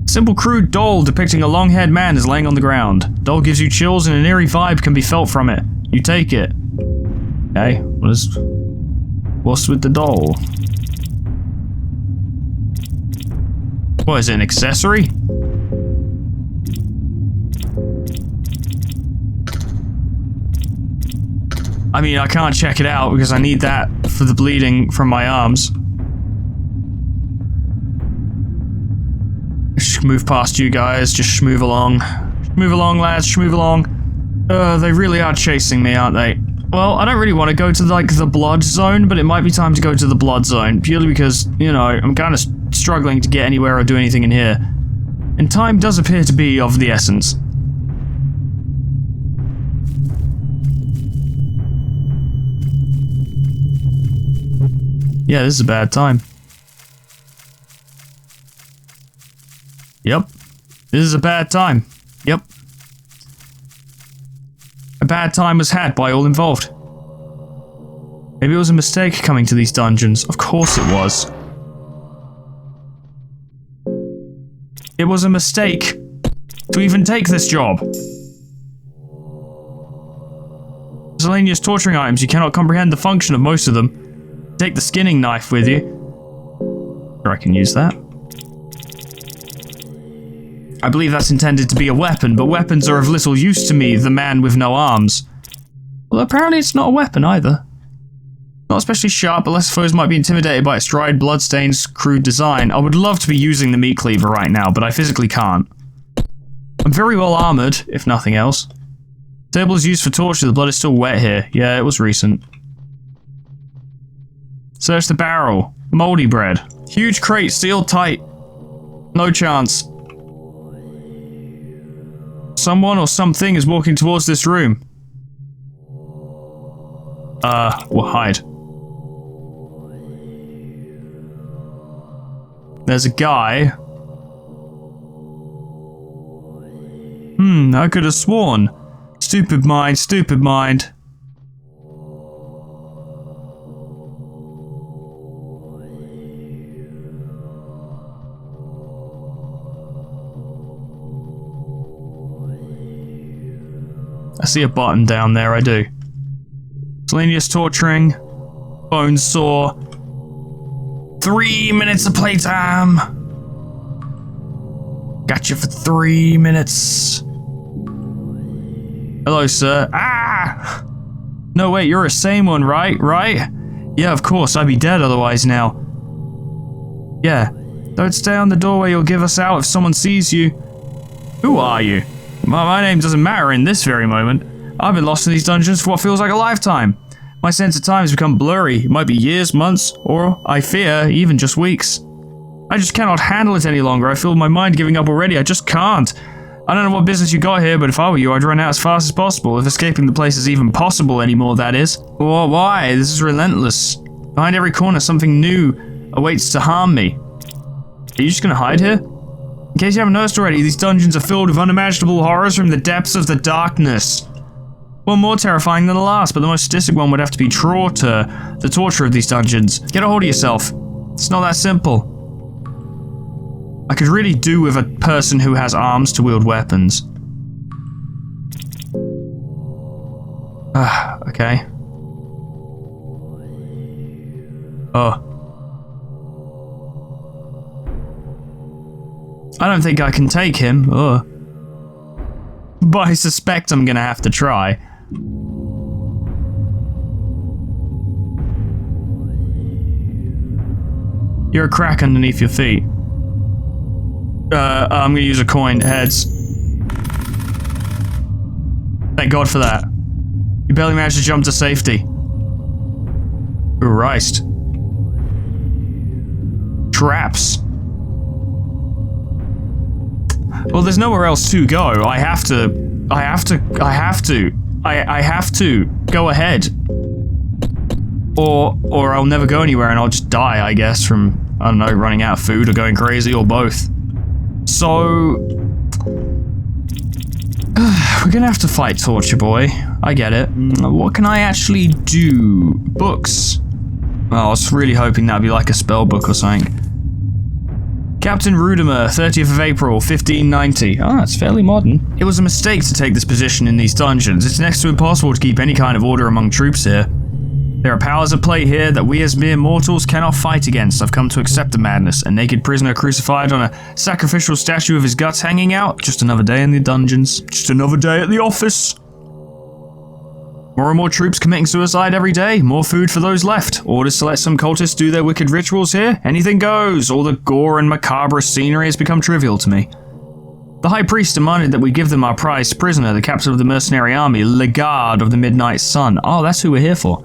Simple crude doll depicting a long-haired man is laying on the ground. Doll gives you chills and an eerie vibe can be felt from it. You take it. Okay, what's with the doll? What, is it an accessory? I mean, I can't check it out because I need that for the bleeding from my arms. Just move past you guys, just move along. Move along, lads, move along. They really are chasing me, aren't they? Well, I don't really want to go to, like, the blood zone, but it might be time to go to the blood zone, purely because, you know, I'm kind of struggling to get anywhere or do anything in here. And time does appear to be of the essence. Yeah, this is a bad time. Yep. This is a bad time. Yep. A bad time was had by all involved. Maybe it was a mistake coming to these dungeons. Of course it was. It was a mistake to even take this job. Miscellaneous torturing items. You cannot comprehend the function of most of them. Take the skinning knife with you. Sure, I can use that. I believe that's intended to be a weapon, but weapons are of little use to me, the man with no arms. Well, apparently it's not a weapon either. Not especially sharp, but less foes might be intimidated by its dried bloodstains, crude design. I would love to be using the meat cleaver right now, but I physically can't. I'm very well armored, if nothing else. The table is used for torture, the blood is still wet here. Yeah, it was recent. Search the barrel. Moldy bread. Huge crate, sealed tight. No chance. Someone or something is walking towards this room. We'll hide. There's a guy. I could have sworn. Stupid mind, stupid mind. I see a button down there, I do. Miscellaneous torturing. Bone saw. 3 minutes of playtime! Got you for 3 minutes. Hello, sir. Ah! No, wait, you're a sane one, right? Right? Yeah, of course, I'd be dead otherwise now. Yeah. Don't stay on the doorway, you'll give us out if someone sees you. Who are you? My name doesn't matter in this very moment. I've been lost in these dungeons for what feels like a lifetime. My sense of time has become blurry. It might be years, months, or, I fear, even just weeks. I just cannot handle it any longer. I feel my mind giving up already. I just can't. I don't know what business you got here, but if I were you, I'd run out as fast as possible. If escaping the place is even possible anymore, that is. Well, why? This is relentless. Behind every corner, something new awaits to harm me. Are you just gonna hide here? In case you haven't noticed already, these dungeons are filled with unimaginable horrors from the depths of the darkness. One more terrifying than the last, but the most sadistic one would have to be the torture of these dungeons. Get a hold of yourself. It's not that simple. I could really do with a person who has arms to wield weapons. Okay. Oh. I don't think I can take him. But I suspect I'm gonna have to try. You're a crack underneath your feet. I'm gonna use a coin. Heads. Thank God for that. You barely managed to jump to safety. Christ. Traps. Well, there's nowhere else to go. I have to go ahead. Or I'll never go anywhere and I'll just die, I guess, from, I don't know, running out of food or going crazy or both. So, we're gonna have to fight Torture Boy. I get it. What can I actually do? Books. Oh, I was really hoping that'd be like a spell book or something. Captain Rudimer, 30th of April, 1590. Ah, it's fairly modern. It was a mistake to take this position in these dungeons. It's next to impossible to keep any kind of order among troops here. There are powers at play here that we as mere mortals cannot fight against. I've come to accept the madness. A naked prisoner crucified on a sacrificial statue with his guts hanging out. Just another day in the dungeons. Just another day at the office. More and more troops committing suicide every day. More food for those left. Orders to let some cultists do their wicked rituals here. Anything goes. All the gore and macabre scenery has become trivial to me. The High Priest demanded that we give them our prized prisoner, the captain of the mercenary army, Legard of the Midnight Sun. Oh, that's who we're here for.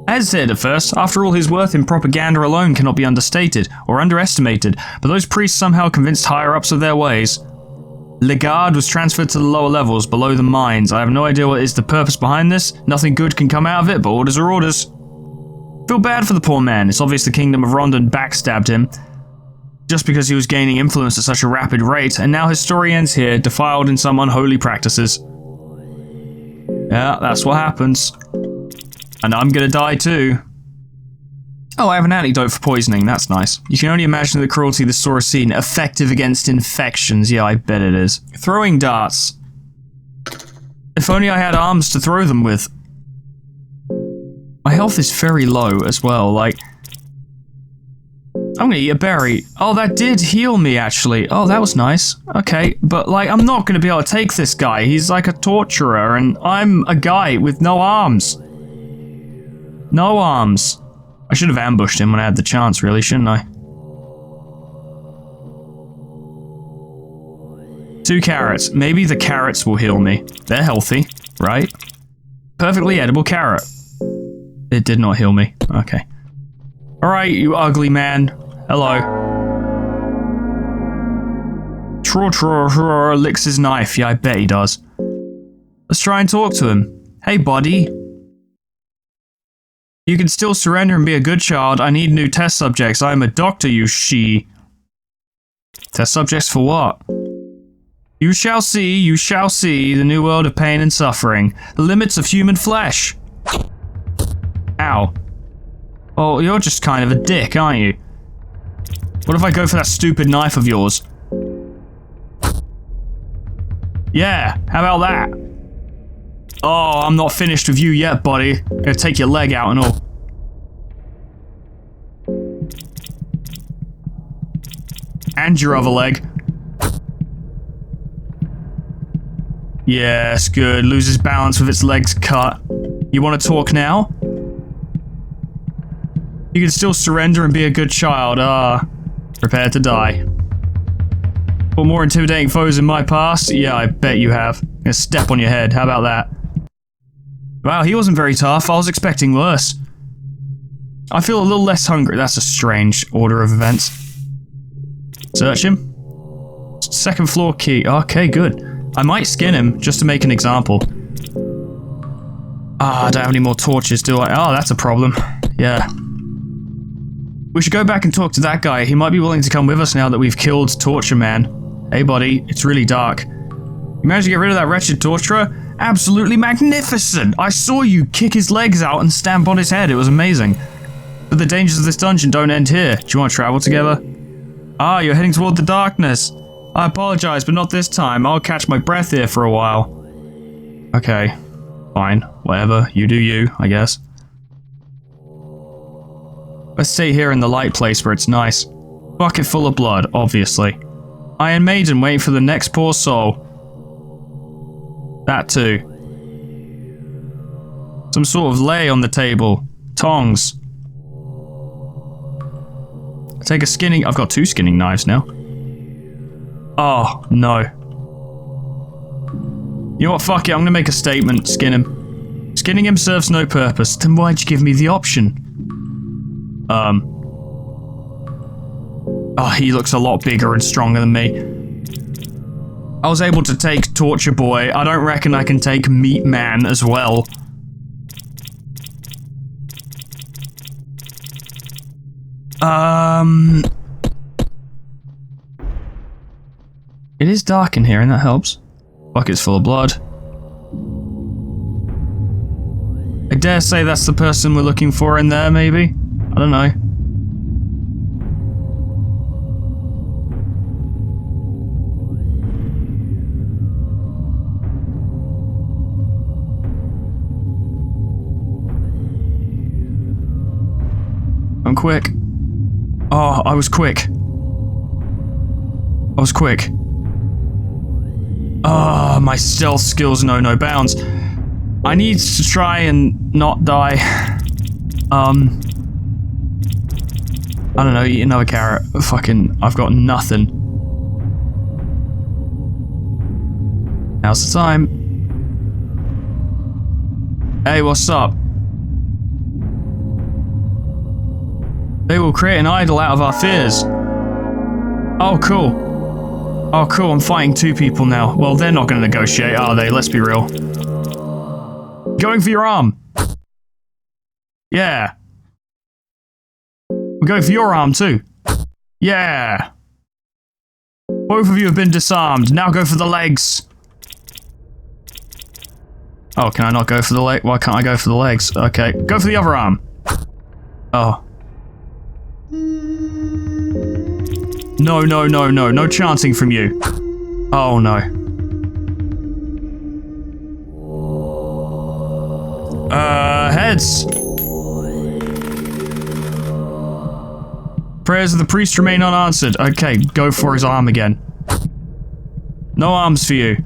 I hesitated at first. After all, his worth in propaganda alone cannot be understated or underestimated, but those priests somehow convinced higher-ups of their ways. Legard was transferred to the lower levels, below the mines. I have no idea what is the purpose behind this. Nothing good can come out of it, but orders are orders. Feel bad for the poor man. It's obvious the Kingdom of Rondon backstabbed him, just because he was gaining influence at such a rapid rate, and now his story ends here, defiled in some unholy practices. Yeah, that's what happens. And I'm gonna die too. Oh, I have an antidote for poisoning, that's nice. You can only imagine the cruelty this store has seen. Effective against infections, yeah, I bet it is. Throwing darts. If only I had arms to throw them with. My health is very low as well, like... I'm gonna eat a berry. Oh, that did heal me, actually. Oh, that was nice. Okay, but, like, I'm not gonna be able to take this guy. He's like a torturer, and I'm a guy with no arms. No arms. I should have ambushed him when I had the chance, really, shouldn't I? 2 carrots. Maybe the carrots will heal me. They're healthy, right? Perfectly edible carrot. It did not heal me. Okay. Alright, you ugly man. Hello. Tror licks his knife. Yeah, I bet he does. Let's try and talk to him. Hey, buddy. You can still surrender and be a good child. I need new test subjects. I am a doctor, you she. Test subjects for what? You shall see the new world of pain and suffering. The limits of human flesh. Ow. Oh, you're just kind of a dick, aren't you? What if I go for that stupid knife of yours? Yeah, how about that? Oh, I'm not finished with you yet, buddy. I'm gonna take your leg out and all. And your other leg. Yes, good. Loses balance with its legs cut. You want to talk now? You can still surrender and be a good child. Prepare to die. Put more intimidating foes in my past? Yeah, I bet you have. I'm gonna step on your head. How about that? Wow, he wasn't very tough. I was expecting worse. I feel a little less hungry. That's a strange order of events. Search him. Second floor key. Okay, good. I might skin him just to make an example. Ah, I don't have any more torches, do I? Oh, that's a problem. Yeah. We should go back and talk to that guy. He might be willing to come with us now that we've killed Torture Man. Hey, buddy. It's really dark. You managed to get rid of that wretched torturer? Absolutely magnificent! I saw you kick his legs out and stamp on his head. It was amazing. But the dangers of this dungeon don't end here. Do you want to travel together? Ah, you're heading toward the darkness. I apologize, but not this time. I'll catch my breath here for a while. Okay. Fine. Whatever. You do you, I guess. Let's stay here in the light place where it's nice. Bucket full of blood, obviously. Iron Maiden waiting for the next poor soul. That too. Some sort of lay on the table. Tongs. Take a skinning... I've got 2 skinning knives now. Oh, no. You know what, fuck it, I'm gonna make a statement. Skin him. Skinning him serves no purpose. Then why'd you give me the option? Oh, he looks a lot bigger and stronger than me. I was able to take Torture Boy. I don't reckon I can take Meat Man as well. It is dark in here and that helps. Bucket's full of blood. I dare say that's the person we're looking for in there, maybe? I don't know. I'm quick. Oh, I was quick. I was quick. Ah, my stealth skills know no bounds. I need to try and not die. I don't know, eat another carrot. Fucking, I've got nothing. Now's the time. Hey, what's up? They will create an idol out of our fears. Oh, cool. Oh, cool, I'm fighting 2 people now. Well, they're not gonna negotiate, are they? Let's be real. Going for your arm. Yeah. I'm going for your arm, too. Yeah. Both of you have been disarmed. Now go for the legs. Oh, can I not go for the leg? Why can't I go for the legs? Okay, go for the other arm. Oh. No, no, no, no. No chanting from you. Oh, no. Heads. Prayers of the priest remain unanswered. Okay, go for his arm again. No arms for you.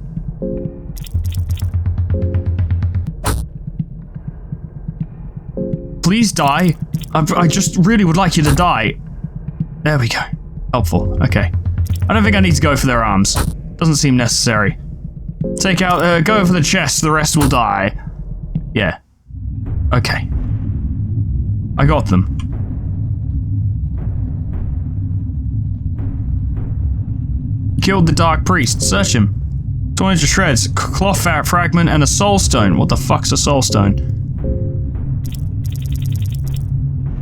Please die. I just really would like you to die. There we go. Helpful. Okay. I don't think I need to go for their arms. Doesn't seem necessary. Take out, go for the chest, the rest will die. Yeah. Okay. I got them. Killed the Dark Priest. Search him. Torn into shreds. Cloth fragment and a soul stone. What the fuck's a soul stone?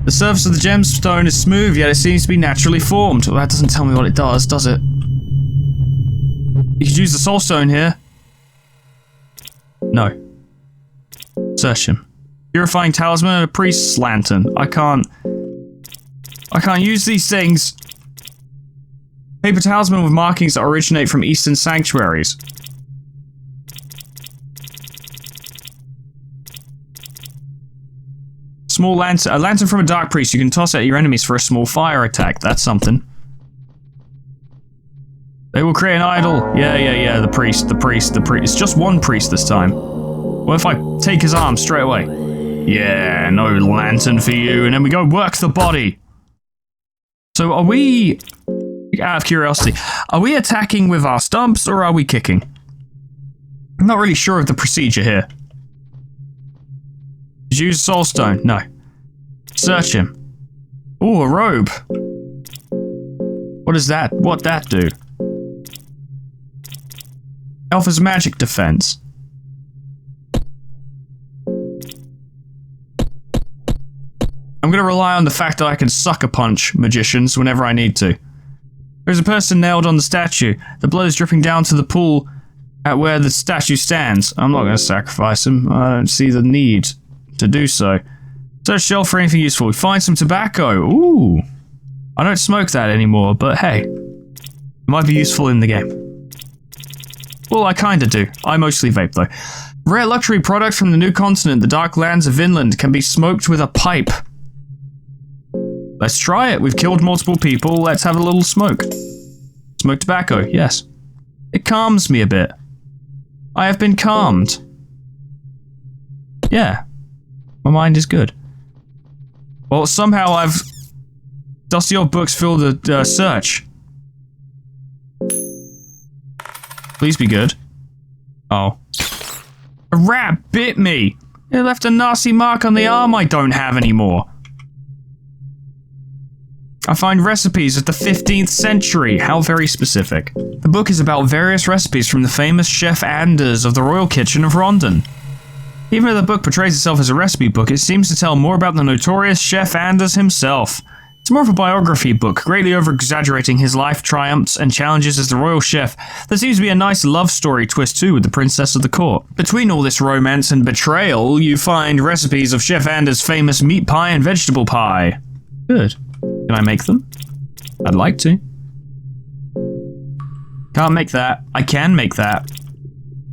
The surface of the gemstone is smooth, yet it seems to be naturally formed. Well, that doesn't tell me what it does it? You could use the soul stone here. No. Search him. Purifying talisman and a priest's lantern. I can't use these things. Paper talisman with markings that originate from eastern sanctuaries. Small lantern. A lantern from a dark priest. You can toss it at your enemies for a small fire attack. That's something. They will create an idol. Yeah. The priest. It's just one priest this time. What if I take his arm straight away? Yeah, no lantern for you. And then we go work the body. So are we, out of curiosity, are we attacking with our stumps or are we kicking? I'm not really sure of the procedure here. Did you use soul stone? No. Search him. Ooh, a robe. What does that, what'd that do? Offers magic defense. I'm gonna rely on the fact that I can sucker punch magicians whenever I need to. There's a person nailed on the statue. The blood is dripping down to the pool at where the statue stands. I'm not gonna sacrifice him. I don't see the need to do so. Search shelf for anything useful. Find some tobacco. Ooh. I don't smoke that anymore, but hey. It might be useful in the game. Well, I kinda do. I mostly vape though. Rare luxury product from the new continent, the dark lands of Vinland, can be smoked with a pipe. Let's try it. We've killed multiple people. Let's have a little smoke. Smoke tobacco, yes. It calms me a bit. I have been calmed. Yeah. My mind is good. Well, somehow I've... Dusty old books fill the search. Please be good. Oh. A rat bit me! It left a nasty mark on the arm I don't have anymore. I find recipes of the 15th century. How very specific. The book is about various recipes from the famous Chef Anders of the Royal Kitchen of Rondon. Even though the book portrays itself as a recipe book, it seems to tell more about the notorious Chef Anders himself. It's more of a biography book, greatly over-exaggerating his life triumphs and challenges as the royal chef. There seems to be a nice love story twist too with the princess of the court. Between all this romance and betrayal, you find recipes of Chef Anders' famous meat pie and vegetable pie. Good. Can I make them? I'd like to. Can't make that. I can make that.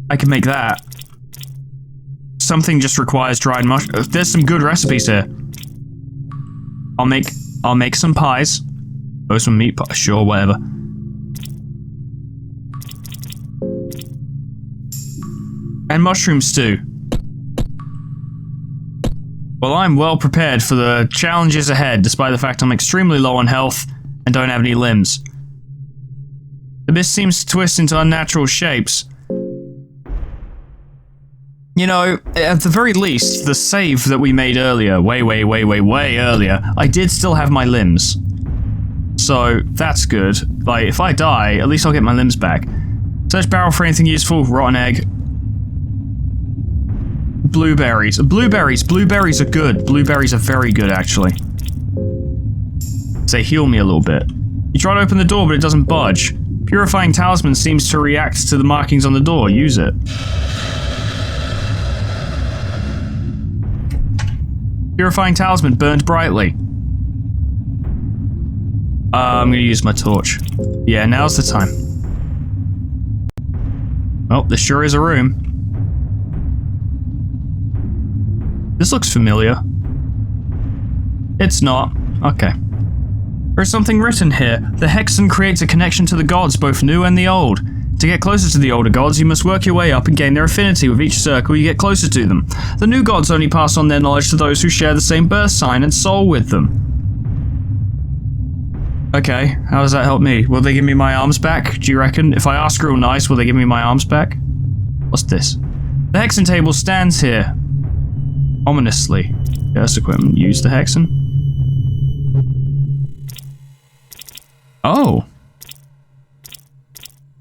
I can make that. Something just requires dried mushrooms. There's some good recipes here. I'll make some pies. Oh, some meat pie. Sure, whatever. And mushroom stew. Well, I'm well prepared for the challenges ahead, despite the fact I'm extremely low on health and don't have any limbs. The abyss seems to twist into unnatural shapes. You know, at the very least, the save that we made earlier, way earlier, I did still have my limbs. So, that's good. Like, if I die, at least I'll get my limbs back. Search barrel for anything useful, rotten egg. Blueberries. Blueberries are good. Blueberries are very good, actually. They heal me a little bit. You try to open the door, but it doesn't budge. Purifying talisman seems to react to the markings on the door. Use it. Purifying talisman burned brightly. I'm gonna use my torch. Yeah, now's the time. Oh, there sure is a room. This looks familiar. It's not. Okay. There's something written here. The hexen creates a connection to the gods, both new and the old. To get closer to the older gods, you must work your way up and gain their affinity. With each circle, you get closer to them. The new gods only pass on their knowledge to those who share the same birth sign and soul with them. Okay, how does that help me? Will they give me my arms back? Do you reckon? If I ask real nice, will they give me my arms back? What's this? The hexen table stands here. Ominously. Curse equipment. Use the hexen. Oh.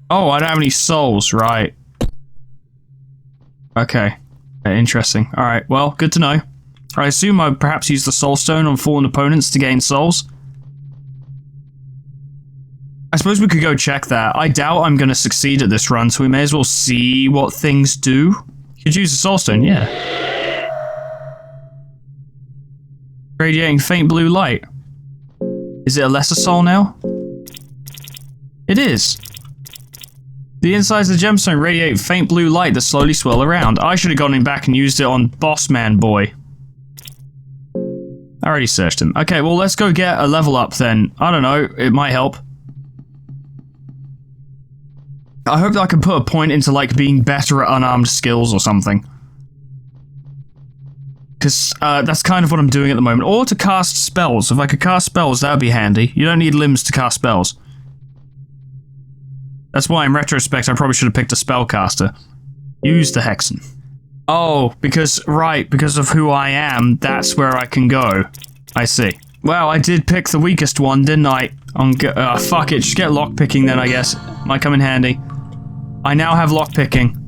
Oh, I don't have any souls, right. Okay. Interesting. Alright, well, good to know. I assume I perhaps use the soul stone on fallen opponents to gain souls. I suppose we could go check that. I doubt I'm going to succeed at this run, so we may as well see what things do. You could use the soul stone, yeah. Radiating faint blue light. Is it a lesser soul now? It is. The insides of the gemstone radiate faint blue light that slowly swirl around. I should have gone in back and used it on Boss Man Boy. I already searched him. Okay, well, let's go get a level up then. I don't know, it might help. I hope that I can put a point into, like, being better at unarmed skills or something. Because that's kind of what I'm doing at the moment. Or to cast spells. If I could cast spells, that would be handy. You don't need limbs to cast spells. That's why, in retrospect, I probably should have picked a spellcaster. Use the Hexen. Oh, because of who I am, that's where I can go. I see. Well, I did pick the weakest one, didn't I? Fuck it, just get lockpicking then, I guess. Might come in handy. I now have lockpicking.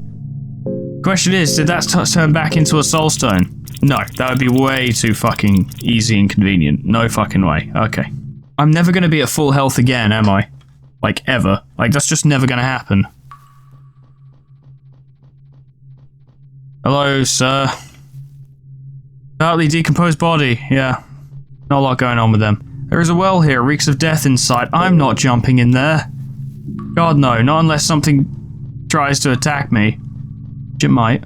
Question is, did that turn back into a soulstone? No, that would be way too fucking easy and convenient. No fucking way. Okay. I'm never gonna be at full health again, am I? Like, ever. Like, that's just never gonna happen. Hello, sir. Partly decomposed body, yeah. Not a lot going on with them. There is a well here, reeks of death inside. I'm not jumping in there. God, no, not unless something tries to attack me. Which it might.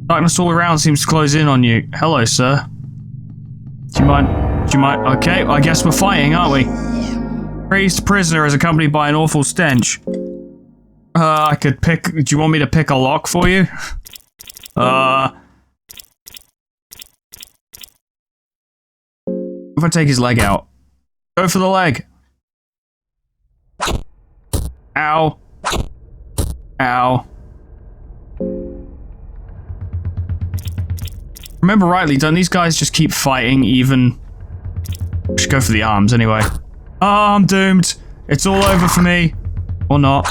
Darkness all around seems to close in on you. Hello, sir. Do you mind? Okay, I guess we're fighting, aren't we? Raised prisoner is accompanied by an awful stench. I could pick... Do you want me to pick a lock for you? If I take his leg out. Go for the leg. Ow. Ow. Remember rightly, don't these guys just keep fighting even... I should go for the arms anyway. Oh, I'm doomed. It's all over for me. Or not.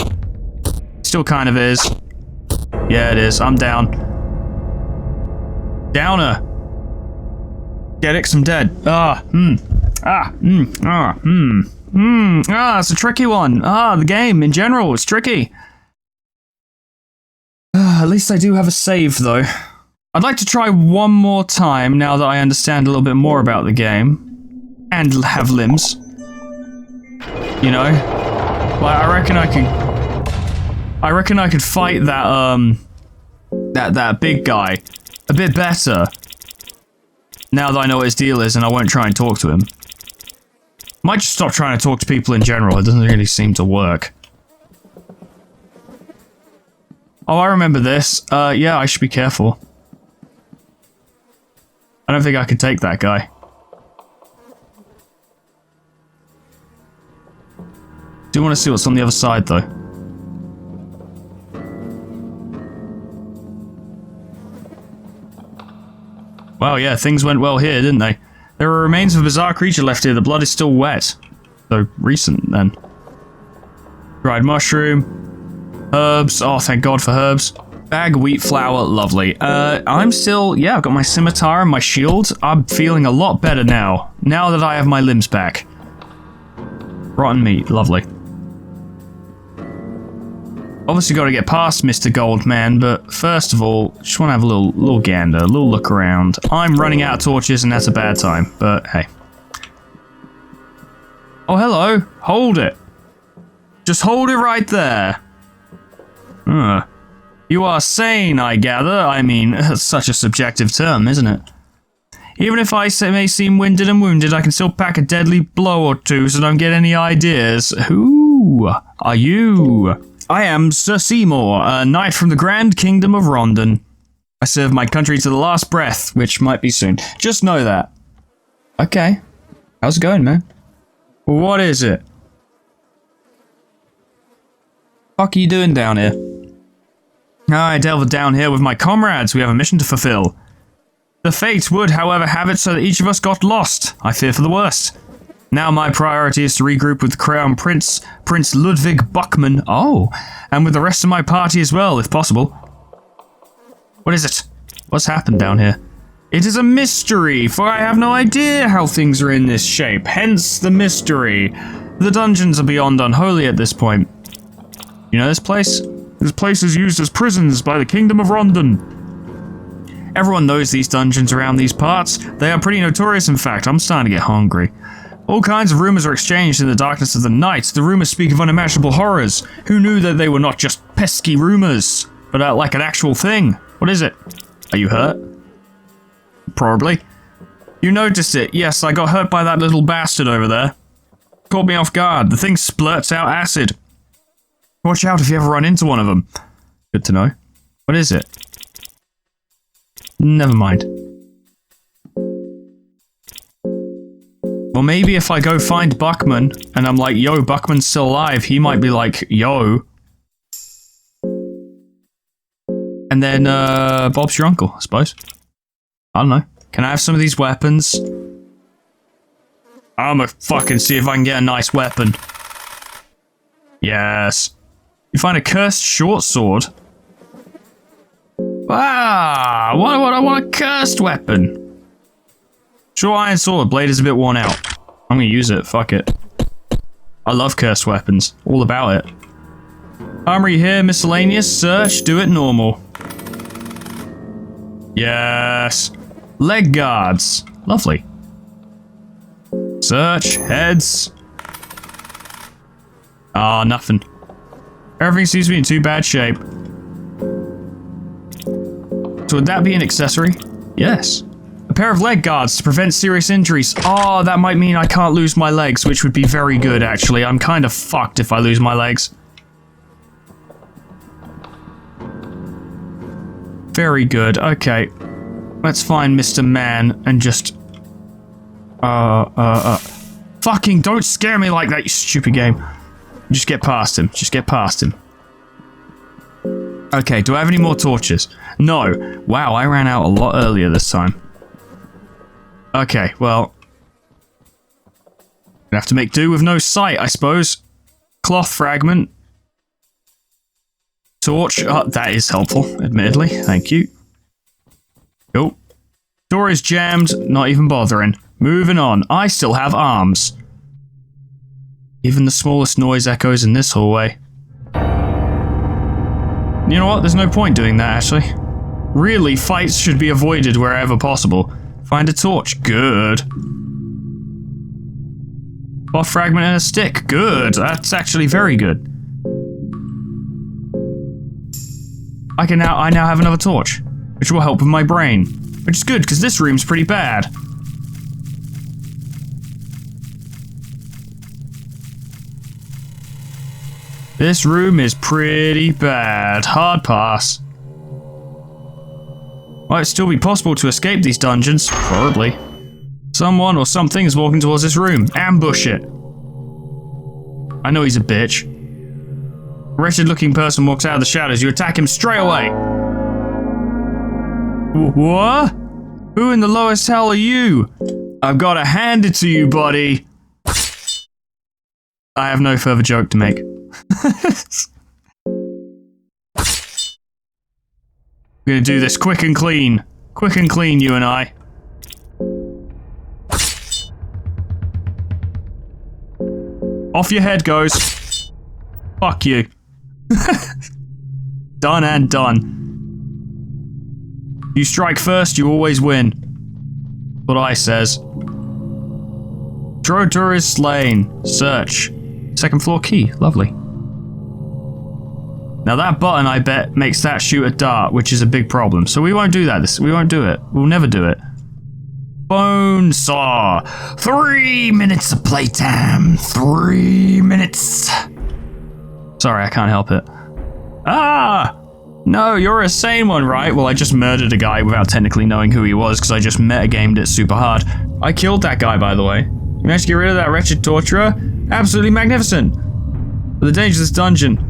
Still kind of is. Yeah, it is. I'm down. Downer. Get it, 'cause I'm dead. It's a tricky one. The game in general is tricky. At least I do have a save, though. I'd like to try one more time now that I understand a little bit more about the game. And have limbs. You know? Like, I reckon I could fight that, that big guy a bit better. Now that I know what his deal is and I won't try and talk to him. Might just stop trying to talk to people in general, it doesn't really seem to work. Oh, I remember this. Yeah, I should be careful. I don't think I can take that guy. Do want to see what's on the other side, though. Wow, yeah, things went well here, didn't they? There are remains of a bizarre creature left here. The blood is still wet. So, recent, then. Dried mushroom. Herbs. Oh, thank God for herbs. Bag of wheat flour. Lovely. I'm still... Yeah, I've got my scimitar and my shield. I'm feeling a lot better now. Now that I have my limbs back. Rotten meat. Lovely. Obviously got to get past Mr. Goldman, but first of all, just want to have a little gander, a little look around. I'm running out of torches and that's a bad time, but hey. Oh, hello. Hold it. Just hold it right there. You are sane, I gather. I mean, that's such a subjective term, isn't it? Even if I may seem winded and wounded, I can still pack a deadly blow or two, so don't get any ideas. Who are you? I am Sir Seymour, a knight from the Grand Kingdom of Rondon. I serve my country to the last breath, which might be soon. Just know that. Okay. How's it going, man? What is it? Fuck are you doing down here? I delved down here with my comrades. We have a mission to fulfill. The fate would, however, have it so that each of us got lost. I fear for the worst. Now my priority is to regroup with the Crown Prince, Prince Ludwig Buckman. Oh, and with the rest of my party as well, if possible. What is it? What's happened down here? It is a mystery, for I have no idea how things are in this shape, hence the mystery. The dungeons are beyond unholy at this point. You know this place? This place is used as prisons by the Kingdom of Rondon. Everyone knows these dungeons around these parts. They are pretty notorious, in fact. I'm starting to get hungry. All kinds of rumors are exchanged in the darkness of the night. The rumors speak of unimaginable horrors. Who knew that they were not just pesky rumors, but like an actual thing? What is it? Are you hurt? Probably. You noticed it. Yes, I got hurt by that little bastard over there. Caught me off guard. The thing splurts out acid. Watch out if you ever run into one of them. Good to know. What is it? Never mind. Or maybe if I go find Buckman, and I'm like, yo, Buckman's still alive, he might be like, yo. And then, Bob's your uncle, I suppose. I don't know. Can I have some of these weapons? I'ma fucking see if I can get a nice weapon. Yes. You find a cursed short sword. Ah, what I want a cursed weapon. Short iron sword, blade is a bit worn out. I'm gonna use it, fuck it. I love cursed weapons, all about it. Armory here, miscellaneous, search, do it normal. Yes. Leg guards, lovely. Search, heads. Ah, nothing. Everything seems to be in too bad shape. So would that be an accessory? Yes. A pair of leg guards to prevent serious injuries. Oh, that might mean I can't lose my legs, which would be very good, actually. I'm kind of fucked if I lose my legs. Very good. Okay. Let's find Mr. Man and just... Fucking don't scare me like that, you stupid game. Just get past him. Just get past him. Okay, do I have any more torches? No. Wow, I ran out a lot earlier this time. Okay, well... gonna have to make do with no sight, I suppose. Cloth fragment. Torch. Oh, that is helpful, admittedly. Thank you. Oh. Door is jammed. Not even bothering. Moving on. I still have arms. Even the smallest noise echoes in this hallway. You know what? There's no point doing that, actually. Really, fights should be avoided wherever possible. Find a torch. Good. Cloth fragment and a stick. Good. That's actually very good. I now have another torch, which will help with my brain. Which is good, because this room's pretty bad. This room is pretty bad. Hard pass. Might still be possible to escape these dungeons. Probably. Someone or something is walking towards this room. Ambush it. I know he's a bitch. A wretched-looking person walks out of the shadows. You attack him straight away. What? Who in the lowest hell are you? I've got to hand it to you, buddy. I have no further joke to make. We're gonna do this quick and clean. Quick and clean, you and I. Off your head goes. Fuck you. Done and done. You strike first, you always win. What I says. Drodur is slain. Search. Second floor key. Lovely. Now that button, I bet, makes that shoot a dart, which is a big problem. So we won't do that. We won't do it. We'll never do it. Bone saw. 3 minutes of playtime. 3 minutes. Sorry, I can't help it. Ah! No, you're a sane one, right? Well, I just murdered a guy without technically knowing who he was because I just metagamed it super hard. I killed that guy, by the way. You managed to get rid of that wretched torturer? Absolutely magnificent. But the dangers of this dungeon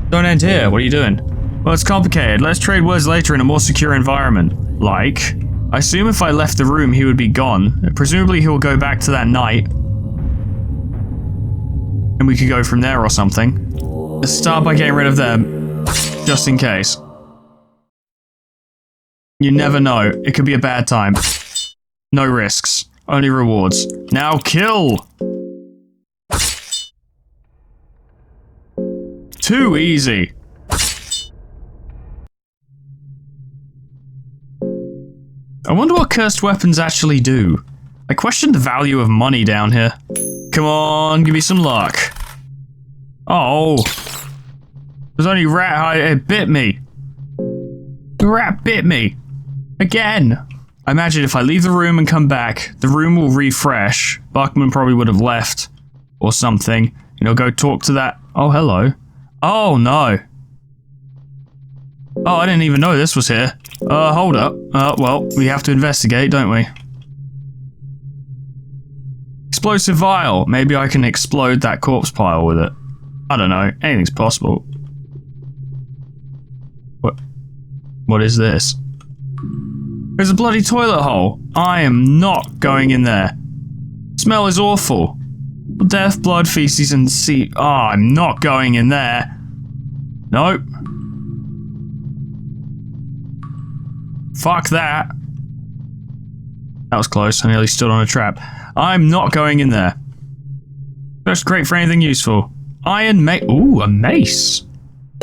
don't end here. What are you doing? Well, it's complicated. Let's trade words later in a more secure environment. Like, I assume if I left the room, he would be gone. Presumably, he'll go back to that night. And we could go from there or something. Let's start by getting rid of them. Just in case. You never know. It could be a bad time. No risks. Only rewards. Now kill! Too easy. I wonder what cursed weapons actually do. I question the value of money down here. Come on, give me some luck. Oh. There's only rat hide. It bit me. The rat bit me. Again. I imagine if I leave the room and come back, the room will refresh. Buckman probably would have left. Or something. You know, go talk to that. Oh, hello. Oh, no. Oh, I didn't even know this was here. Hold up. Well, we have to investigate, don't we? Explosive vial. Maybe I can explode that corpse pile with it. I don't know. Anything's possible. What is this? There's a bloody toilet hole. I am not going in there. Smell is awful. Death, blood, feces, and sea. Oh, I'm not going in there. Nope. Fuck that. That was close. I nearly stood on a trap. I'm not going in there. That's great for anything useful. Iron mace. Ooh, a mace.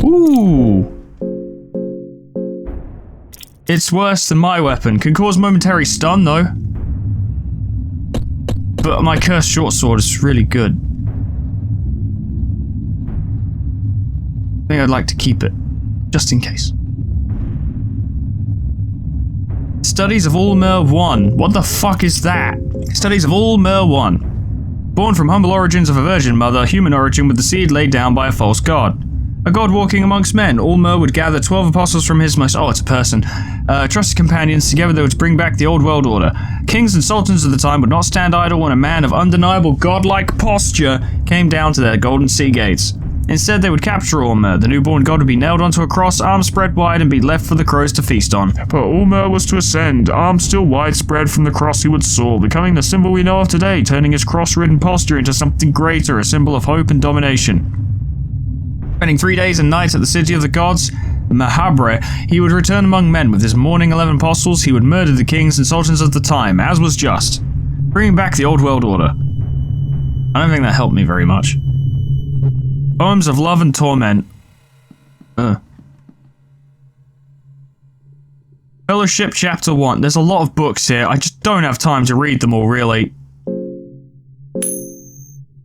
Ooh. It's worse than my weapon. Can cause momentary stun, though. But my cursed short sword is really good. I think I'd like to keep it. Just in case. Studies of Ulmer 1. What the fuck is that? Studies of Ulmer 1. Born from humble origins of a virgin mother, human origin with the seed laid down by a false god. A god walking amongst men, Ulmer would gather 12 apostles from his most— oh, it's a person. Trusted companions, together they would bring back the old world order. Kings and sultans of the time would not stand idle when a man of undeniable godlike posture came down to their golden sea gates. Instead, they would capture Ulmer. The newborn god would be nailed onto a cross, arms spread wide, and be left for the crows to feast on. But Ulmer was to ascend, arms still wide spread from the cross he would soar, becoming the symbol we know of today, turning his cross-ridden posture into something greater, a symbol of hope and domination. Spending 3 days and nights at the city of the gods, Mahabre, he would return among men with his mourning 11 apostles. He would murder the kings and sultans of the time, as was just, bringing back the old world order. I don't think that helped me very much. Poems of Love and Torment. Fellowship Chapter 1. There's a lot of books here. I just don't have time to read them all, really.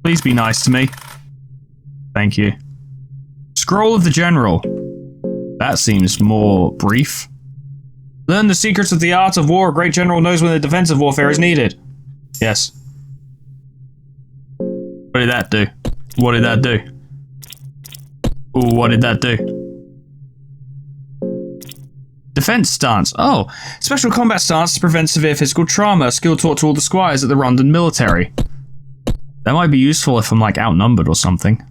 Please be nice to me. Thank you. Scroll of the General. That seems more brief. Learn the secrets of the art of war. A great general knows when the defensive warfare is needed. Yes. What did that do? What did that do? Ooh, what did that do? Defense stance. Oh, special combat stance to prevent severe physical trauma. Skill taught to all the squires at the Rondon military. That might be useful if I'm like outnumbered or something.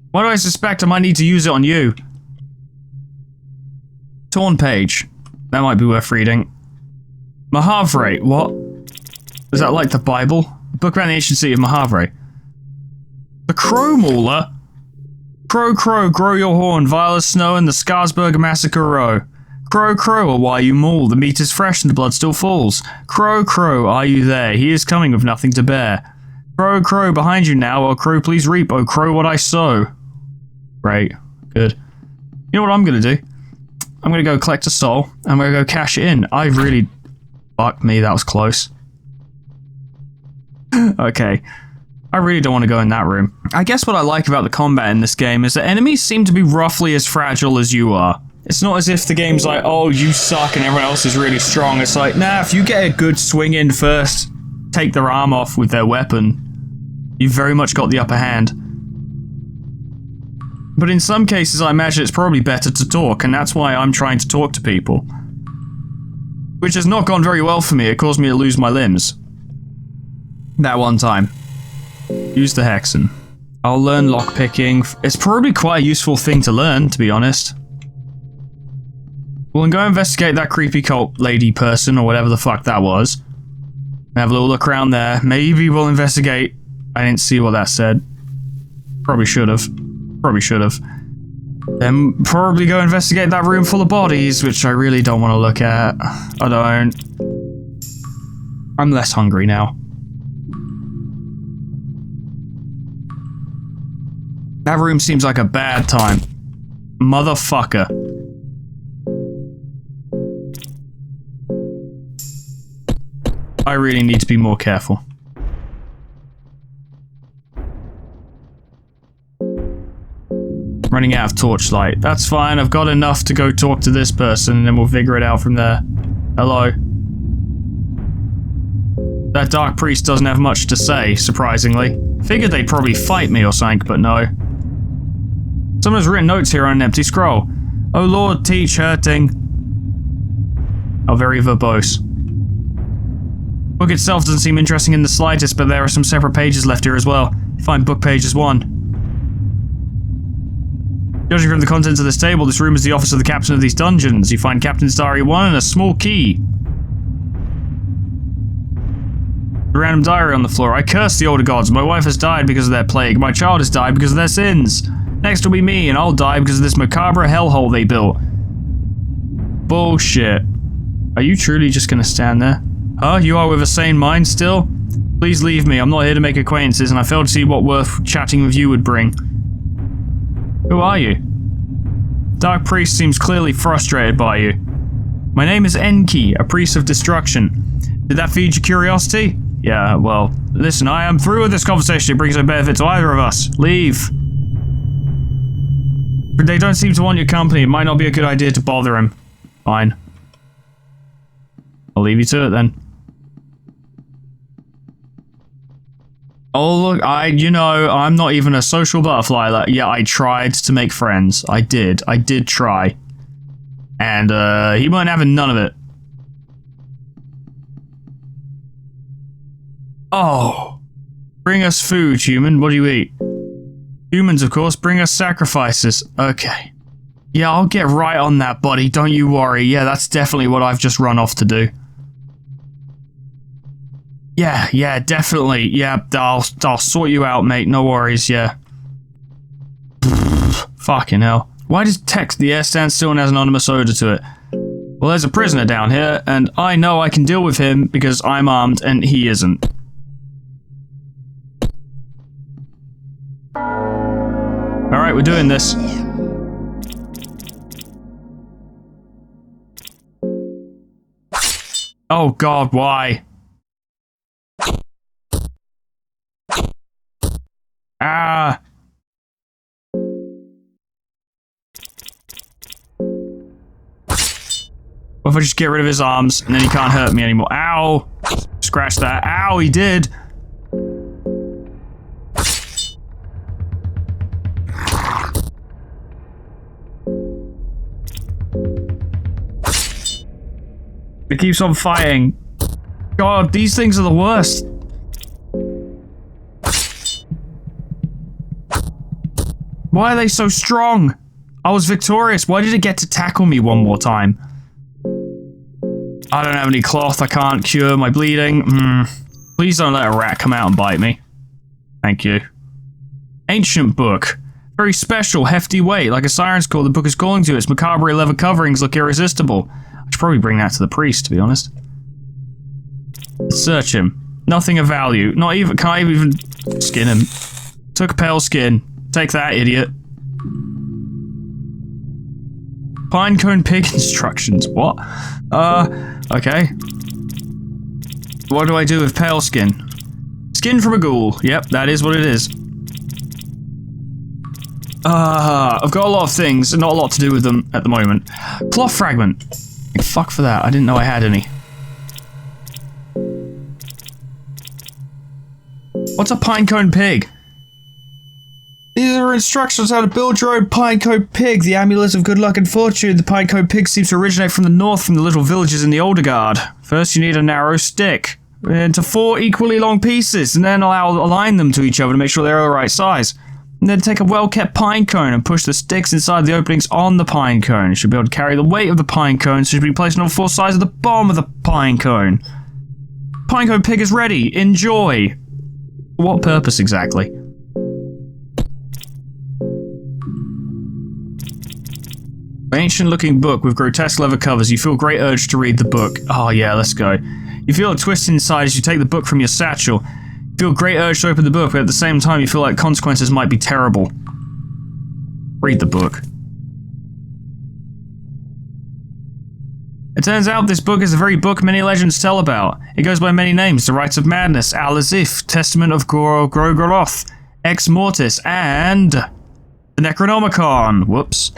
Why do I suspect I might need to use it on you? Torn page. That might be worth reading. Mahavre. What? Is that like the Bible? A book about the ancient city of Mahavre. The Crow Mauler. Crow, crow, grow your horn, vile as snow in the Skarsberg massacre row. Crow, crow, or why you maul, the meat is fresh and the blood still falls. Crow, crow, are you there? He is coming with nothing to bear. Crow, crow, behind you now, oh crow, please reap, oh crow, what I sow. Great, good. You know what I'm gonna do? I'm gonna go collect a soul, I'm gonna go cash it in. I really... Fuck me, that was close. Okay. I really don't want to go in that room. I guess what I like about the combat in this game is that enemies seem to be roughly as fragile as you are. It's not as if the game's like, oh, you suck and everyone else is really strong. It's like, nah, if you get a good swing in first, take their arm off with their weapon, you've very much got the upper hand. But in some cases, I imagine it's probably better to talk, and that's why I'm trying to talk to people. Which has not gone very well for me. It caused me to lose my limbs. That one time. Use the hexen. I'll learn lockpicking. It's probably quite a useful thing to learn, to be honest. We'll go investigate that creepy cult lady person, or whatever the fuck that was. Have a little look around there. Maybe we'll investigate. I didn't see what that said. Probably should have. Probably should have. Then probably go investigate that room full of bodies, which I really don't want to look at. I don't. I'm less hungry now. That room seems like a bad time. Motherfucker. I really need to be more careful. Running out of torchlight. That's fine, I've got enough to go talk to this person and then we'll figure it out from there. Hello. That dark priest doesn't have much to say, surprisingly. Figured they'd probably fight me or something, but no. Someone's written notes here on an empty scroll. Oh Lord, teach hurting. How very verbose. Book itself doesn't seem interesting in the slightest, but there are some separate pages left here as well. Find book pages 1. Judging from the contents of this table, this room is the office of the captain of these dungeons. You find Captain's Diary 1 and a small key. A random diary on the floor. I curse the older gods. My wife has died because of their plague. My child has died because of their sins. Next will be me, and I'll die because of this macabre hellhole they built. Bullshit. Are you truly just gonna stand there? Huh? You are with a sane mind still? Please leave me. I'm not here to make acquaintances, and I fail to see what worth chatting with you would bring. Who are you? Dark Priest seems clearly frustrated by you. My name is Enki, a priest of destruction. Did that feed your curiosity? Yeah, well, listen, I am through with this conversation. It brings no benefit to either of us. Leave. But they don't seem to want your company. It might not be a good idea to bother him. Fine. I'll leave you to it then. Oh look, I'm not even a social butterfly. Yeah, I tried to make friends. I did try. And, he weren't having none of it. Oh. Bring us food, human. What do you eat? Humans, of course, bring us sacrifices. Okay. Yeah, I'll get right on that, buddy. Don't you worry. Yeah, that's definitely what I've just run off to do. Yeah, definitely. Yeah, I'll sort you out, mate. No worries, yeah. Fucking hell. Why does the air stand still and has an ominous odor to it? Well, there's a prisoner down here, and I know I can deal with him because I'm armed and he isn't. Alright, we're doing this. Oh god, why? Ah! What if I just get rid of his arms and then he can't hurt me anymore? Ow! Scratch that. Ow, he did! It keeps on fighting. God, these things are the worst. Why are they so strong? I was victorious. Why did it get to tackle me one more time? I don't have any cloth. I can't cure my bleeding. Please don't let a rat come out and bite me. Thank you. Ancient book. Very special, hefty weight. Like a siren's call, the book is calling to you. Its macabre leather coverings look irresistible. I should probably bring that to the priest, to be honest. Search him. Nothing of value. Not even. Can't I even skin him. Took pale skin. Take that, idiot. Pinecone pig instructions. What? Okay. What do I do with pale skin? Skin from a ghoul. Yep, that is what it is. I've got a lot of things, and not a lot to do with them at the moment. Cloth fragment. Fuck for that. I didn't know I had any. What's a pinecone pig? These are instructions how to build your own pinecone pig, the amulet of good luck and fortune. The pinecone pig seems to originate from the north, from the little villages in the Olderguard. First, you need a narrow stick into 4 equally long pieces, and then align them to each other to make sure they're the right size. And then take a well-kept pine cone and push the sticks inside the openings on the pine cone. You should be able to carry the weight of the pine cone, so it should be placed on all 4 sides of the bottom of the pine cone. Pinecone pig is ready. Enjoy. For what purpose exactly? Ancient-looking book with grotesque leather covers. You feel great urge to read the book. Oh yeah, let's go. You feel a twist inside as you take the book from your satchel. You feel great urge to open the book, but at the same time you feel like consequences might be terrible. Read the book. It turns out this book is the very book many legends tell about. It goes by many names: The Rites of Madness, Al-Azif, Testament of Gorgoroth, Ex Mortis, and the Necronomicon. Whoops.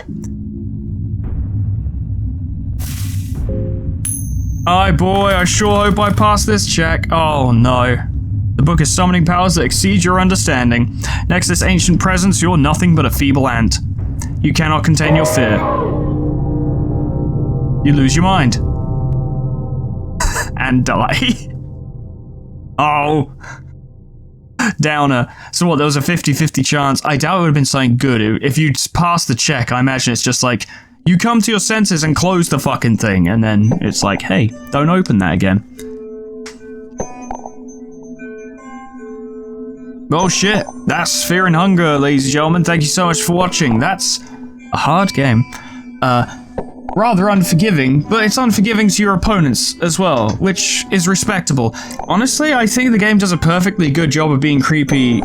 Aye boy, I sure hope I pass this check. Oh no. The book has summoning powers that exceed your understanding. Next to this ancient presence, you're nothing but a feeble ant. You cannot contain your fear. You lose your mind. and die. Oh. Downer. So what, there was a 50-50 chance. I doubt it would have been something good. If you'd passed the check, I imagine it's just like, you come to your senses and close the fucking thing, and then it's like, hey, don't open that again. Oh shit, that's Fear and Hunger, ladies and gentlemen. Thank you so much for watching. That's a hard game. Rather unforgiving, but it's unforgiving to your opponents as well, which is respectable. Honestly, I think the game does a perfectly good job of being creepy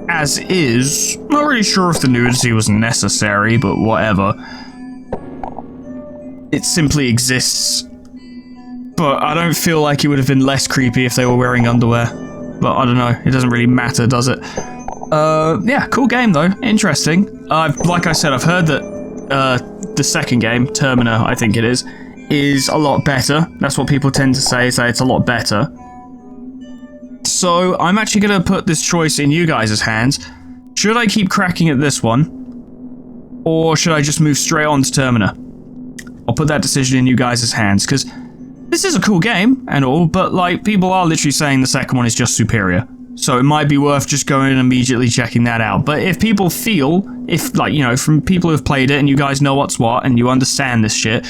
as is. Not really sure if the nudity was necessary, but whatever. It simply exists. But I don't feel like it would have been less creepy if they were wearing underwear. But I don't know, it doesn't really matter, does it? Yeah, cool game though, interesting. Like I said, I've heard that, the second game, Termina, I think it is a lot better. That's what people tend to say, is that it's a lot better. So, I'm actually gonna put this choice in you guys' hands. Should I keep cracking at this one? Or should I just move straight on to Termina? I'll put that decision in you guys' hands, because this is a cool game and all, but like, people are literally saying the second one is just superior. So it might be worth just going and immediately checking that out. But if people feel, like, you know, from people who've played it and you guys know what's what and you understand this shit,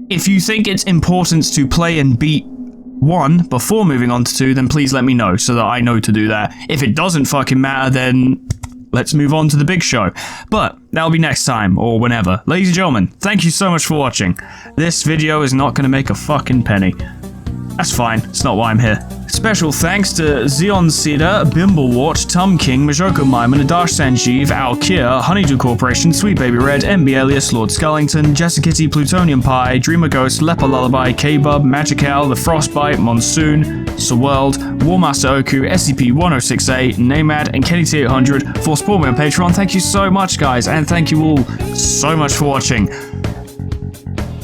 if you think it's important to play and beat 1 before moving on to 2, then please let me know so that I know to do that. If it doesn't fucking matter, then let's move on to the big show. But that'll be next time, or whenever. Ladies and gentlemen, thank you so much for watching. This video is not going to make a fucking penny. That's fine, it's not why I'm here. Special thanks to Zeon Cedar, Bimblewart, Tum King, Majoko Myman, Adash Sanjeev, Alkir, Honeydew Corporation, Sweet Baby Red, MB Elias, Lord Skullington, Jessicity, Plutonium Pie, Dreamer Ghost, Leper Lullaby, K-Bub, Magical, The Frostbite, Monsoon, Swirled, Warmaster Oku, SCP-1068, Namad, and KennyT800 for supporting me on Patreon. Thank you so much, guys, and thank you all so much for watching.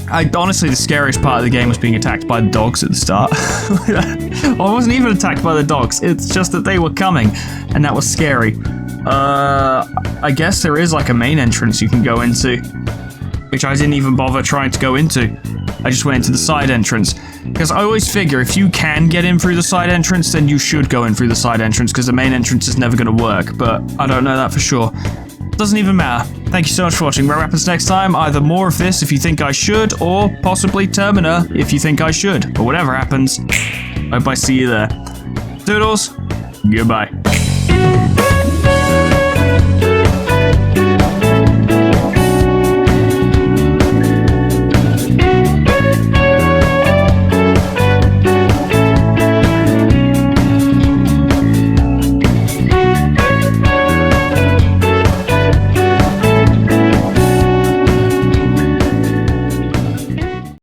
Honestly, the scariest part of the game was being attacked by the dogs at the start. I wasn't even attacked by the dogs, it's just that they were coming, and that was scary. I guess there is like a main entrance you can go into, which I didn't even bother trying to go into. I just went into the side entrance, because I always figure if you can get in through the side entrance, then you should go in through the side entrance, because the main entrance is never going to work, but I don't know that for sure. Doesn't even matter. Thank you so much for watching. What happens next time? Either more of this if you think I should, or possibly Termina if you think I should. But whatever happens, hope I see you there. Doodles, goodbye.